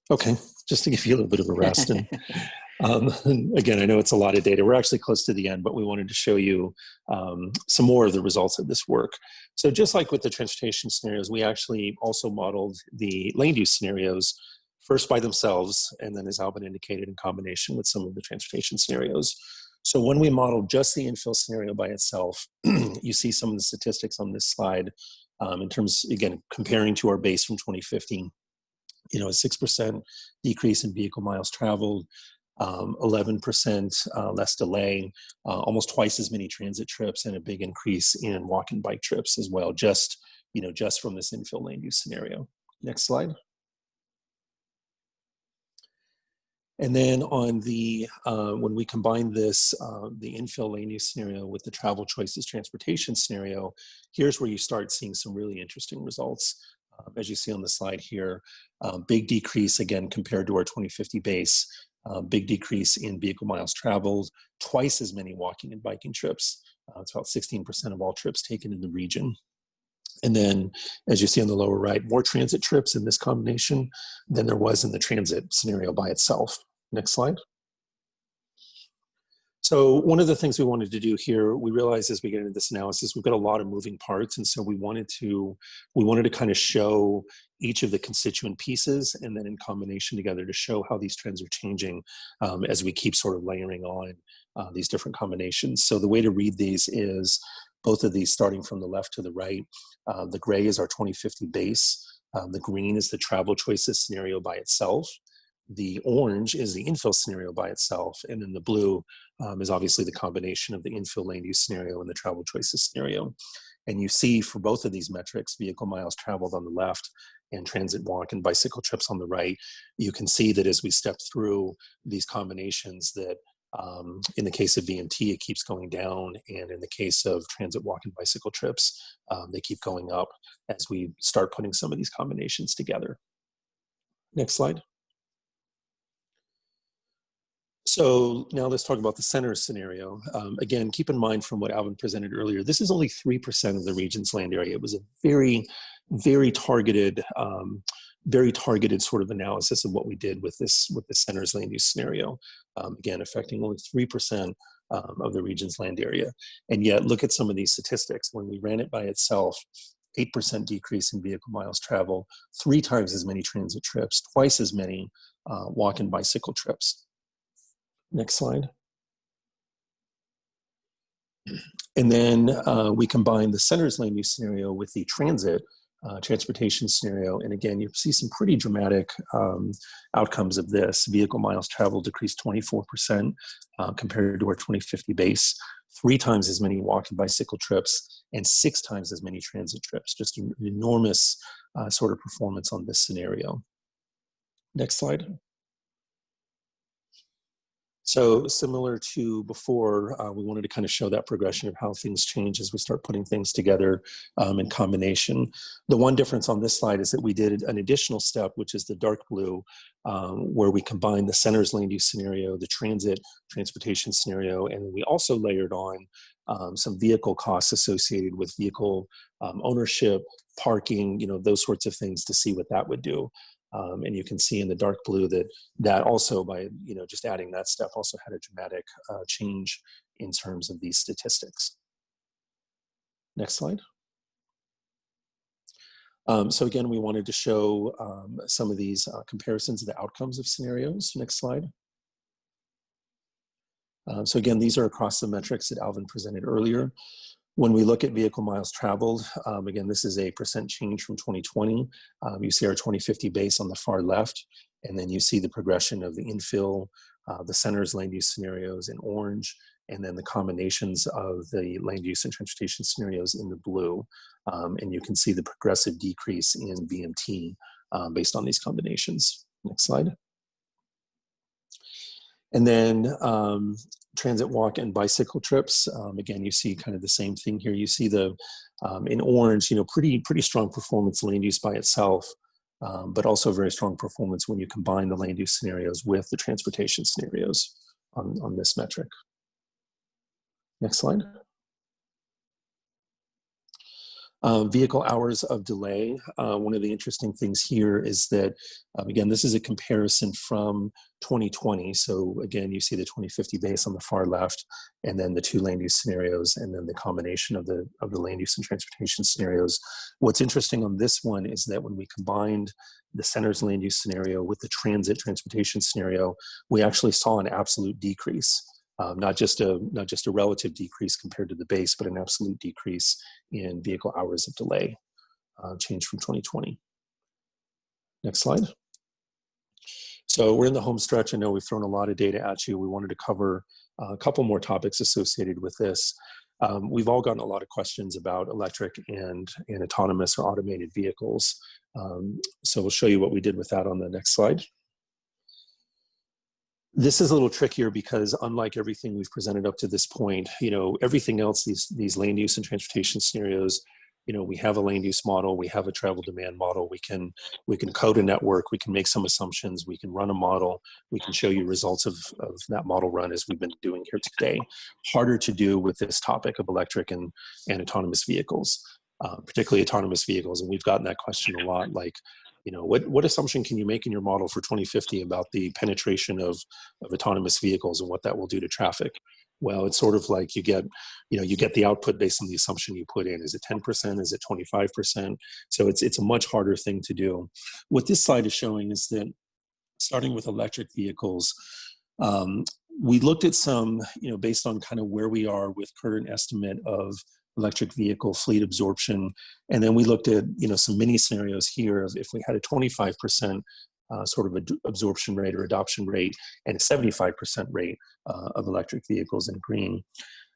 Okay, just to give you a little bit of a rest. And again, I know it's a lot of data. We're actually close to the end, but we wanted to show you some more of the results of this work. So just like with the transportation scenarios, we actually also modeled the land use scenarios first by themselves, and then as Alvin indicated, in combination with some of the transportation scenarios. So when we modeled just the infill scenario by itself, you see some of the statistics on this slide in terms, again, comparing to our base from 2015. You know, a 6% decrease in vehicle miles traveled, 11% less delay, almost twice as many transit trips, and a big increase in walk and bike trips as well, just from this infill land use scenario. Next slide. And then on the, when we combine this, the infill land use scenario with the travel choices transportation scenario, here's where you start seeing some really interesting results. As you see on the slide here, big decrease again compared to our 2050 base, big decrease in vehicle miles traveled, twice as many walking and biking trips. It's about 16% of all trips taken in the region. And then, as you see on the lower right, more transit trips in this combination than there was in the transit scenario by itself. Next slide. So one of the things we wanted to do here, we realized as we get into this analysis, we've got a lot of moving parts. And so we wanted to kind of show each of the constituent pieces and then in combination together to show how these trends are changing as we keep sort of layering on these different combinations. So the way to read these is both of these starting from the left to the right. The gray is our 2050 base. The green is the travel choices scenario by itself. The orange is the infill scenario by itself, and then the blue is obviously the combination of the infill land use scenario and the travel choices scenario. And you see for both of these metrics, vehicle miles traveled on the left and transit walk and bicycle trips on the right, you can see that as we step through these combinations that in the case of VMT, it keeps going down, and in the case of transit walk and bicycle trips, they keep going up as we start putting some of these combinations together. Next slide. So now let's talk about the center scenario. Again, keep in mind from what Alvin presented earlier, this is only 3% of the region's land area. It was a very, very targeted sort of analysis of what we did with the center's land use scenario. Again, affecting only 3% of the region's land area. And yet, look at some of these statistics. When we ran it by itself, 8% decrease in vehicle miles traveled, 3 times as many transit trips, twice as many walk and bicycle trips. Next slide. And then we combine the center's land use scenario with the transit transportation scenario. And again, you see some pretty dramatic outcomes of this. Vehicle miles traveled decreased 24% compared to our 2050 base, 3 times as many walk and bicycle trips, and 6 times as many transit trips. Just an enormous sort of performance on this scenario. Next slide. So similar to before, we wanted to kind of show that progression of how things change as we start putting things together in combination. The one difference on this slide is that we did an additional step, which is the dark blue, where we combined the center's land use scenario, the transportation scenario, and we also layered on some vehicle costs associated with vehicle ownership, parking, those sorts of things to see what that would do. And you can see in the dark blue that also by just adding that step also had a dramatic change in terms of these statistics. Next slide. So again, we wanted to show some of these comparisons of the outcomes of scenarios. Next slide. So again, these are across the metrics that Alvin presented earlier. When we look at vehicle miles traveled, again, this is a % change from 2020. You see our 2050 base on the far left, and then you see the progression of the infill, the center's land use scenarios in orange, and then the combinations of the land use and transportation scenarios in the blue. And you can see the progressive decrease in VMT based on these combinations. Next slide. And then transit, walk, and bicycle trips. Again, you see kind of the same thing here. You see the, in orange, pretty strong performance land use by itself, but also very strong performance when you combine the land use scenarios with the transportation scenarios on this metric. Next slide. Vehicle hours of delay. One of the interesting things here is that, again, this is a comparison from 2020. So again, you see the 2050 base on the far left, and then the 2 land use scenarios, and then the combination of the land use and transportation scenarios. What's interesting on this one is that when we combined the center's land use scenario with the transit transportation scenario, we actually saw an absolute decrease. Not just a relative decrease compared to the base, but an absolute decrease in vehicle hours of delay, change from 2020. Next slide. So we're in the home stretch. I know we've thrown a lot of data at you. We wanted to cover a couple more topics associated with this. We've all gotten a lot of questions about electric and autonomous or automated vehicles. So we'll show you what we did with that on the next slide. This is a little trickier because unlike everything we've presented up to this point, everything else, these land use and transportation scenarios, we have a land use model, we have a travel demand model, we can code a network, we can make some assumptions, we can run a model, we can show you results of that model run as we've been doing here today. Harder to do with this topic of electric and autonomous vehicles, particularly autonomous vehicles. And we've gotten that question a lot, like, what assumption can you make in your model for 2050 about the penetration of autonomous vehicles and what that will do to traffic? Well, it's sort of like you get the output based on the assumption you put in. Is it 10%? Is it 25%? So it's a much harder thing to do. What this slide is showing is that starting with electric vehicles, we looked at some, based on kind of where we are with current estimate of electric vehicle fleet absorption. And then we looked at, some mini scenarios here of if we had a 25% sort of absorption rate or adoption rate and a 75% rate of electric vehicles in green.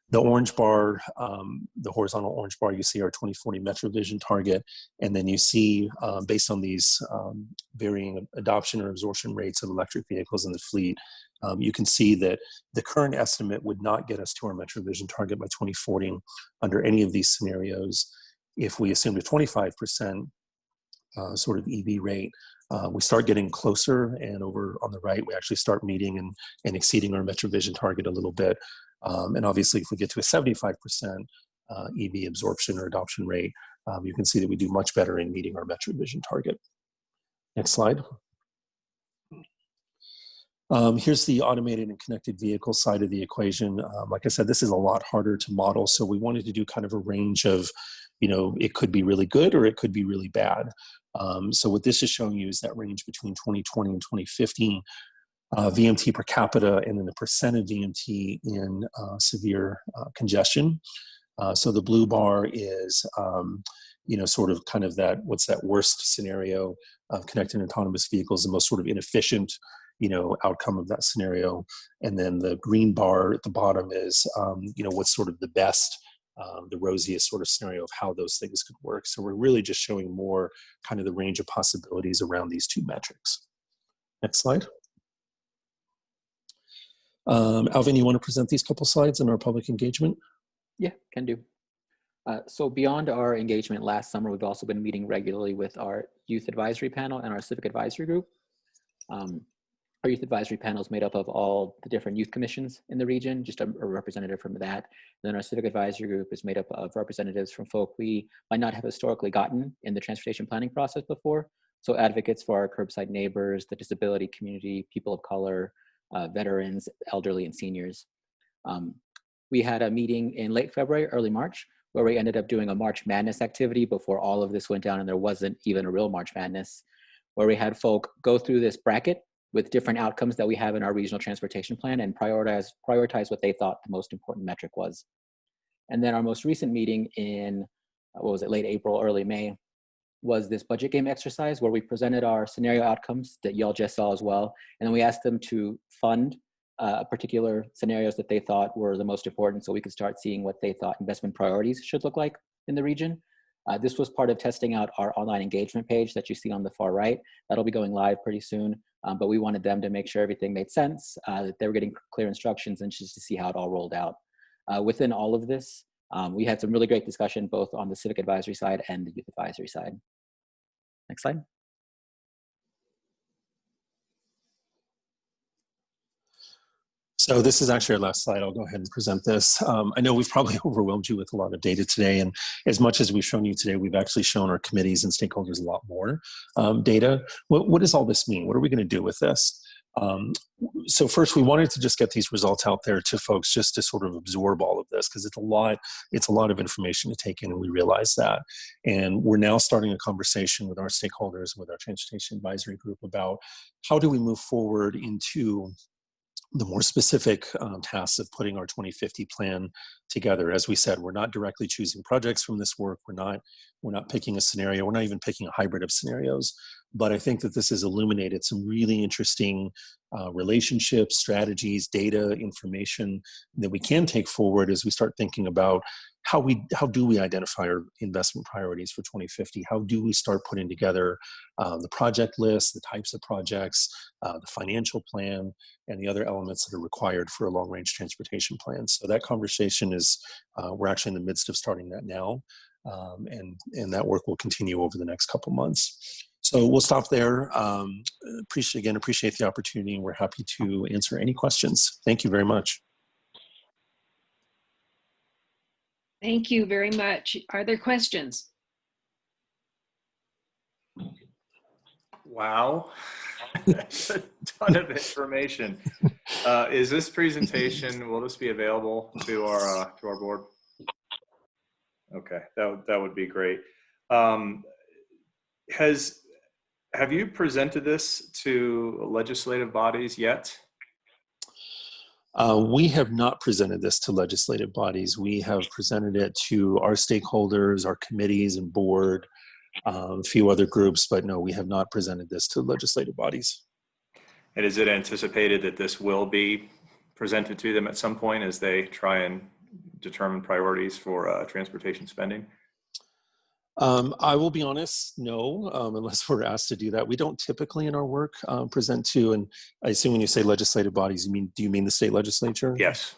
The orange bar, the horizontal orange bar, you see our 2040 MetroVision target. And then you see, based on these varying adoption or absorption rates of electric vehicles in the fleet, you can see that the current estimate would not get us to our MetroVision target by 2040 under any of these scenarios. If we assumed a 25% sort of EV rate, we start getting closer, and over on the right, we actually start meeting and exceeding our MetroVision target a little bit. And obviously, if we get to a 75% EV absorption or adoption rate, you can see that we do much better in meeting our MetroVision target. Next slide. Here's the automated and connected vehicle side of the equation. Like I said, this is a lot harder to model. So we wanted to do kind of a range of, it could be really good or it could be really bad. So what this is showing you is that range between 2020 and 2050. VMT per capita, and then the percent of VMT in severe congestion. So the blue bar is, sort of kind of that, what's that worst scenario of connected autonomous vehicles, the most sort of inefficient, outcome of that scenario. And then the green bar at the bottom is, what's sort of the best, the rosiest sort of scenario of how those things could work. So we're really just showing more kind of the range of possibilities around these two metrics. Next slide. Alvin, you want to present these couple slides in our public engagement? Yeah, can do. So beyond our engagement last summer, we've also been meeting regularly with our youth advisory panel and our civic advisory group. Our youth advisory panel is made up of all the different youth commissions in the region, just a representative from that. Then our civic advisory group is made up of representatives from folk we might not have historically gotten in the transportation planning process before. So advocates for our curbside neighbors, the disability community, people of color, veterans, elderly, and seniors. We had a meeting in late February, early March, where we ended up doing a March Madness activity before all of this went down and there wasn't even a real March Madness, where we had folk go through this bracket with different outcomes that we have in our regional transportation plan and prioritize what they thought the most important metric was. And then our most recent meeting in, late April, early May, was this budget game exercise where we presented our scenario outcomes that y'all just saw as well. And then we asked them to fund particular scenarios that they thought were the most important so we could start seeing what they thought investment priorities should look like in the region. This was part of testing out our online engagement page that you see on the far right. That'll be going live pretty soon, but we wanted them to make sure everything made sense, that they were getting clear instructions, and just to see how it all rolled out. Within all of this, we had some really great discussion both on the civic advisory side and the youth advisory side. Next slide. So this is actually our last slide. I'll go ahead and present this. I know we've probably overwhelmed you with a lot of data today, and as much as we've shown you today, we've actually shown our committees and stakeholders a lot more data. What does all this mean? What are we going to do with this? So first, we wanted to just get these results out there to folks just to sort of absorb all of this, because it's a lot of information to take in, and we realize that. And we're now starting a conversation with our stakeholders, with our transportation advisory group, about how do we move forward into the more specific tasks of putting our 2050 plan together. As we said, we're not directly choosing projects from this work. We're not picking a scenario. We're not even picking a hybrid of scenarios. But I think that this has illuminated some really interesting relationships, strategies, data, information that we can take forward as we start thinking about how do we identify our investment priorities for 2050? How do we start putting together the project list, the types of projects, the financial plan, and the other elements that are required for a long-range transportation plan? So that conversation is, we're actually in the midst of starting that now, and that work will continue over the next couple months. So we'll stop there. Appreciate the opportunity, and we're happy to answer any questions. Thank you very much. Thank you very much. Are there questions? Wow, that's a ton of information. Is this presentation, will this be available to our board? Okay, that would be great. Have you presented this to legislative bodies yet? We have not presented this to legislative bodies. We have presented it to our stakeholders, our committees and board, a few other groups, but no, we have not presented this to legislative bodies. And is it anticipated that this will be presented to them at some point as they try and determine priorities for transportation spending? I will be honest, no, unless we're asked to do that. We don't typically in our work present to, and I assume when you say legislative bodies, do you mean the state legislature? Yes.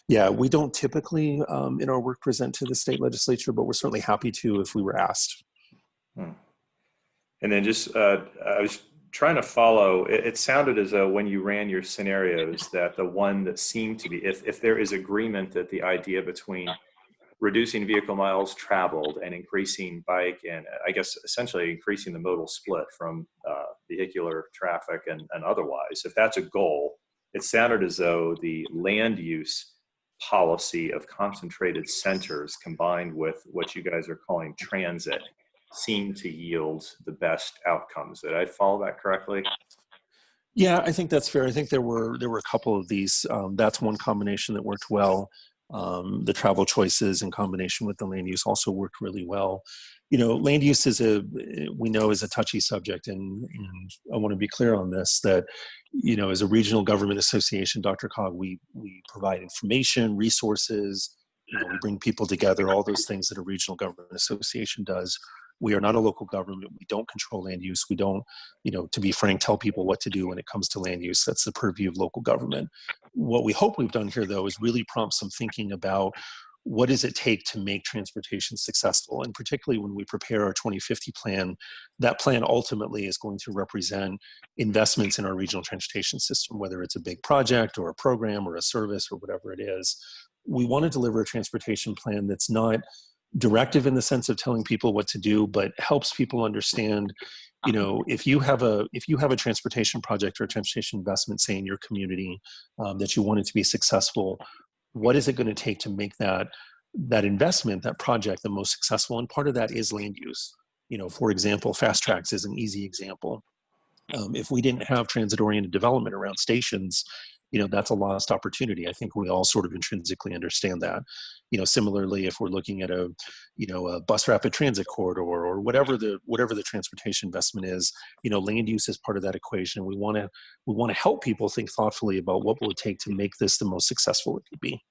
Yeah, we don't typically in our work present to the state legislature, but we're certainly happy to if we were asked. And then just, I was trying to follow, it sounded as though when you ran your scenarios that the one that seemed to be, if there is agreement that the idea between reducing vehicle miles traveled and increasing bike and I guess essentially increasing the modal split from vehicular traffic and otherwise, if that's a goal, it sounded as though the land use policy of concentrated centers combined with what you guys are calling transit seem to yield the best outcomes. Did I follow that correctly? Yeah, I think that's fair. I think there were a couple of these. That's one combination that worked well. The travel choices in combination with the land use also worked really well. You know, land use we know is a touchy subject, and I want to be clear on this, that, you know, as a regional government association, DRCOG, we provide information, resources, you know, we bring people together, all those things that a regional government association does. We are not a local government. We don't control land use. We don't, you know, to be frank, tell people what to do when it comes to land use. That's the purview of local government. What we hope we've done here, though, is really prompt some thinking about what does it take to make transportation successful? And particularly when we prepare our 2050 plan, that plan ultimately is going to represent investments in our regional transportation system, whether it's a big project or a program or a service or whatever it is. We want to deliver a transportation plan that's not directive in the sense of telling people what to do, but helps people understand, you know, if you have a transportation project or a transportation investment, say in your community, that you want it to be successful, what is it going to take to make that investment, that project, the most successful? And part of that is land use. You know, for example, fast tracks is an easy example. If we didn't have transit-oriented development around stations, you know, that's a lost opportunity. I think we all sort of intrinsically understand that. You know, similarly, if we're looking at a bus rapid transit corridor or whatever the transportation investment is, you know, land use is part of that equation. We want to help people think thoughtfully about what will it take to make this the most successful it could be.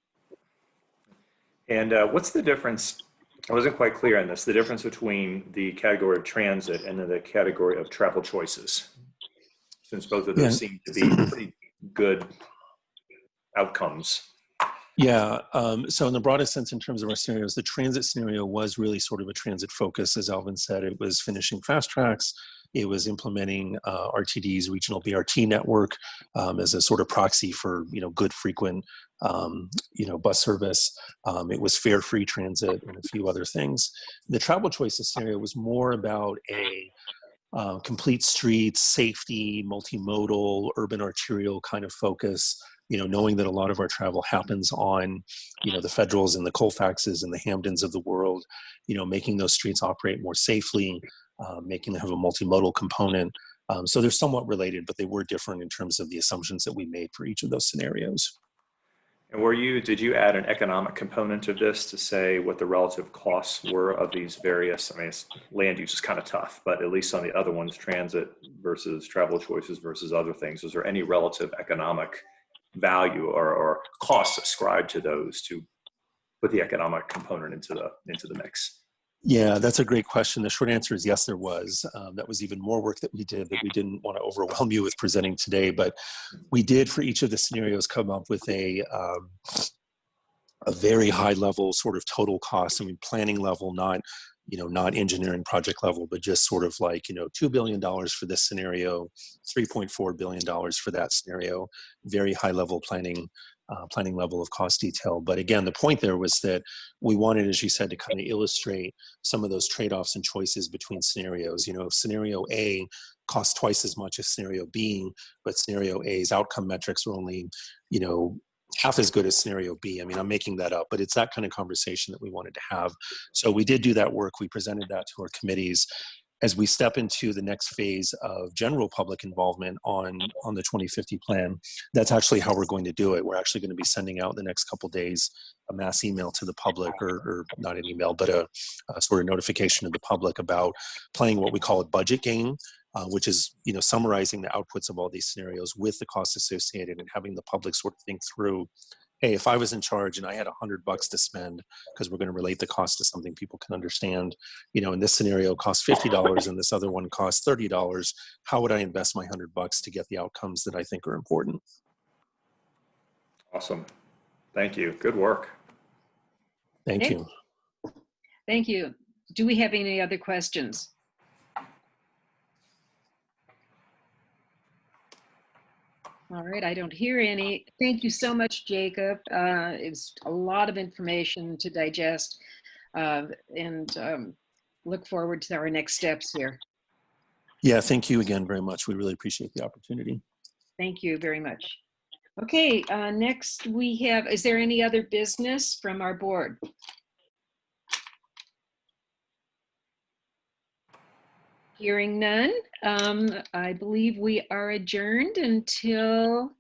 And what's the difference? I wasn't quite clear on this. The difference between the category of transit and then the category of travel choices, since both of those seem to be pretty good outcomes. Yeah, so in the broadest sense, in terms of our scenarios, the transit scenario was really sort of a transit focus. As Alvin said, it was finishing fast tracks. It was implementing RTD's regional BRT network as a sort of proxy for, you know, good frequent, bus service. It was fare-free transit and a few other things. The travel choices scenario was more about a complete streets, safety, multimodal, urban arterial kind of focus, you know, knowing that a lot of our travel happens on, you know, the Federals and the Colfaxes and the Hamdens of the world, you know, making those streets operate more safely, making them have a multimodal component. So they're somewhat related, but they were different in terms of the assumptions that we made for each of those scenarios. And did you add an economic component of this to say what the relative costs were of these various, I mean, land use is kind of tough, but at least on the other ones, transit versus travel choices versus other things, is there any relative economic value or costs ascribed to those to put the economic component into the mix? Yeah, that's a great question. The short answer is yes, there was. That was even more work that we did that we didn't want to overwhelm you with presenting today, but we did for each of the scenarios come up with a very high level sort of total cost. I mean, planning level, not engineering project level, but just sort of like, you know, $2 billion for this scenario, $3.4 billion for that scenario, very high level planning level of cost detail. But again, the point there was that we wanted, as you said, to kind of illustrate some of those trade-offs and choices between scenarios. You know, if scenario A costs twice as much as scenario B, but scenario A's outcome metrics are only, you know, half as good as scenario B. I mean, I'm making that up, but it's that kind of conversation that we wanted to have. So we did do that work. We presented that to our committees. As we step into the next phase of general public involvement on the 2050 plan, that's actually how we're going to do it. We're actually going to be sending out the next couple of days a mass email to the public, or not an email, but a sort of notification to the public about playing what we call a budget game, which is, you know, summarizing the outputs of all these scenarios with the costs associated and having the public sort of think through, hey, if I was in charge and I had $100 to spend, because we're going to relate the cost to something people can understand, you know, in this scenario costs $50 and this other one costs $30, how would I invest my $100 to get the outcomes that I think are important? Awesome. Thank you. Good work. Thank you. Thank you. Do we have any other questions? All right, I don't hear any. Thank you so much, Jacob. It's a lot of information to digest, and look forward to our next steps here. Yeah, thank you again very much. We really appreciate the opportunity. Thank you very much. Okay, next we have, is there any other business from our board? Hearing none, I believe we are adjourned until,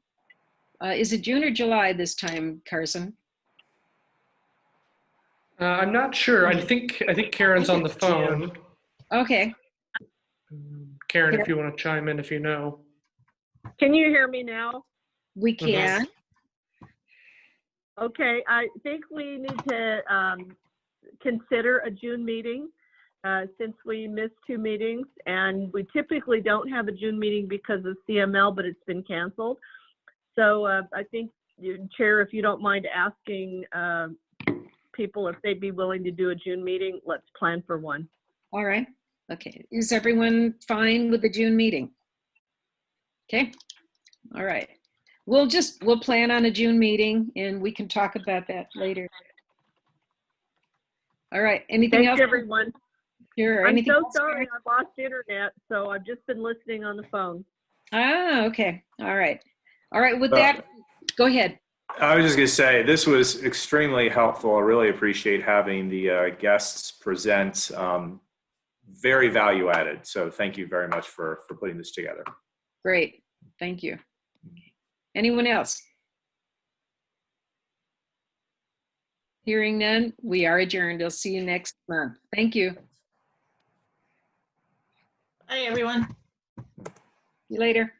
is it June or July this time, Carson? I'm not sure. I think Karen's on the it's June. phone. Okay. Karen, if you want to chime in, if you know. Can you hear me now? We can. Okay, I think we need to consider a June meeting since we missed 2 meetings, and we typically don't have a June meeting because of CML, but it's been canceled. So I think, Chair, if you don't mind asking people if they'd be willing to do a June meeting, let's plan for one. All right. Okay. Is everyone fine with the June meeting? Okay. All right. We'll plan on a June meeting and we can talk about that later. All right. Anything else? Thanks, everyone. Sure. I'm Anything so else? sorry I lost internet, so I've just been listening on the phone. Ah, okay. All right. All right. With that, go ahead. I was just going to say, this was extremely helpful. I really appreciate having the guests present. Very value added. So thank you very much for putting this together. Great. Thank you. Anyone else? Hearing none, we are adjourned. I'll see you next month. Thank you. Hi, everyone. See you later.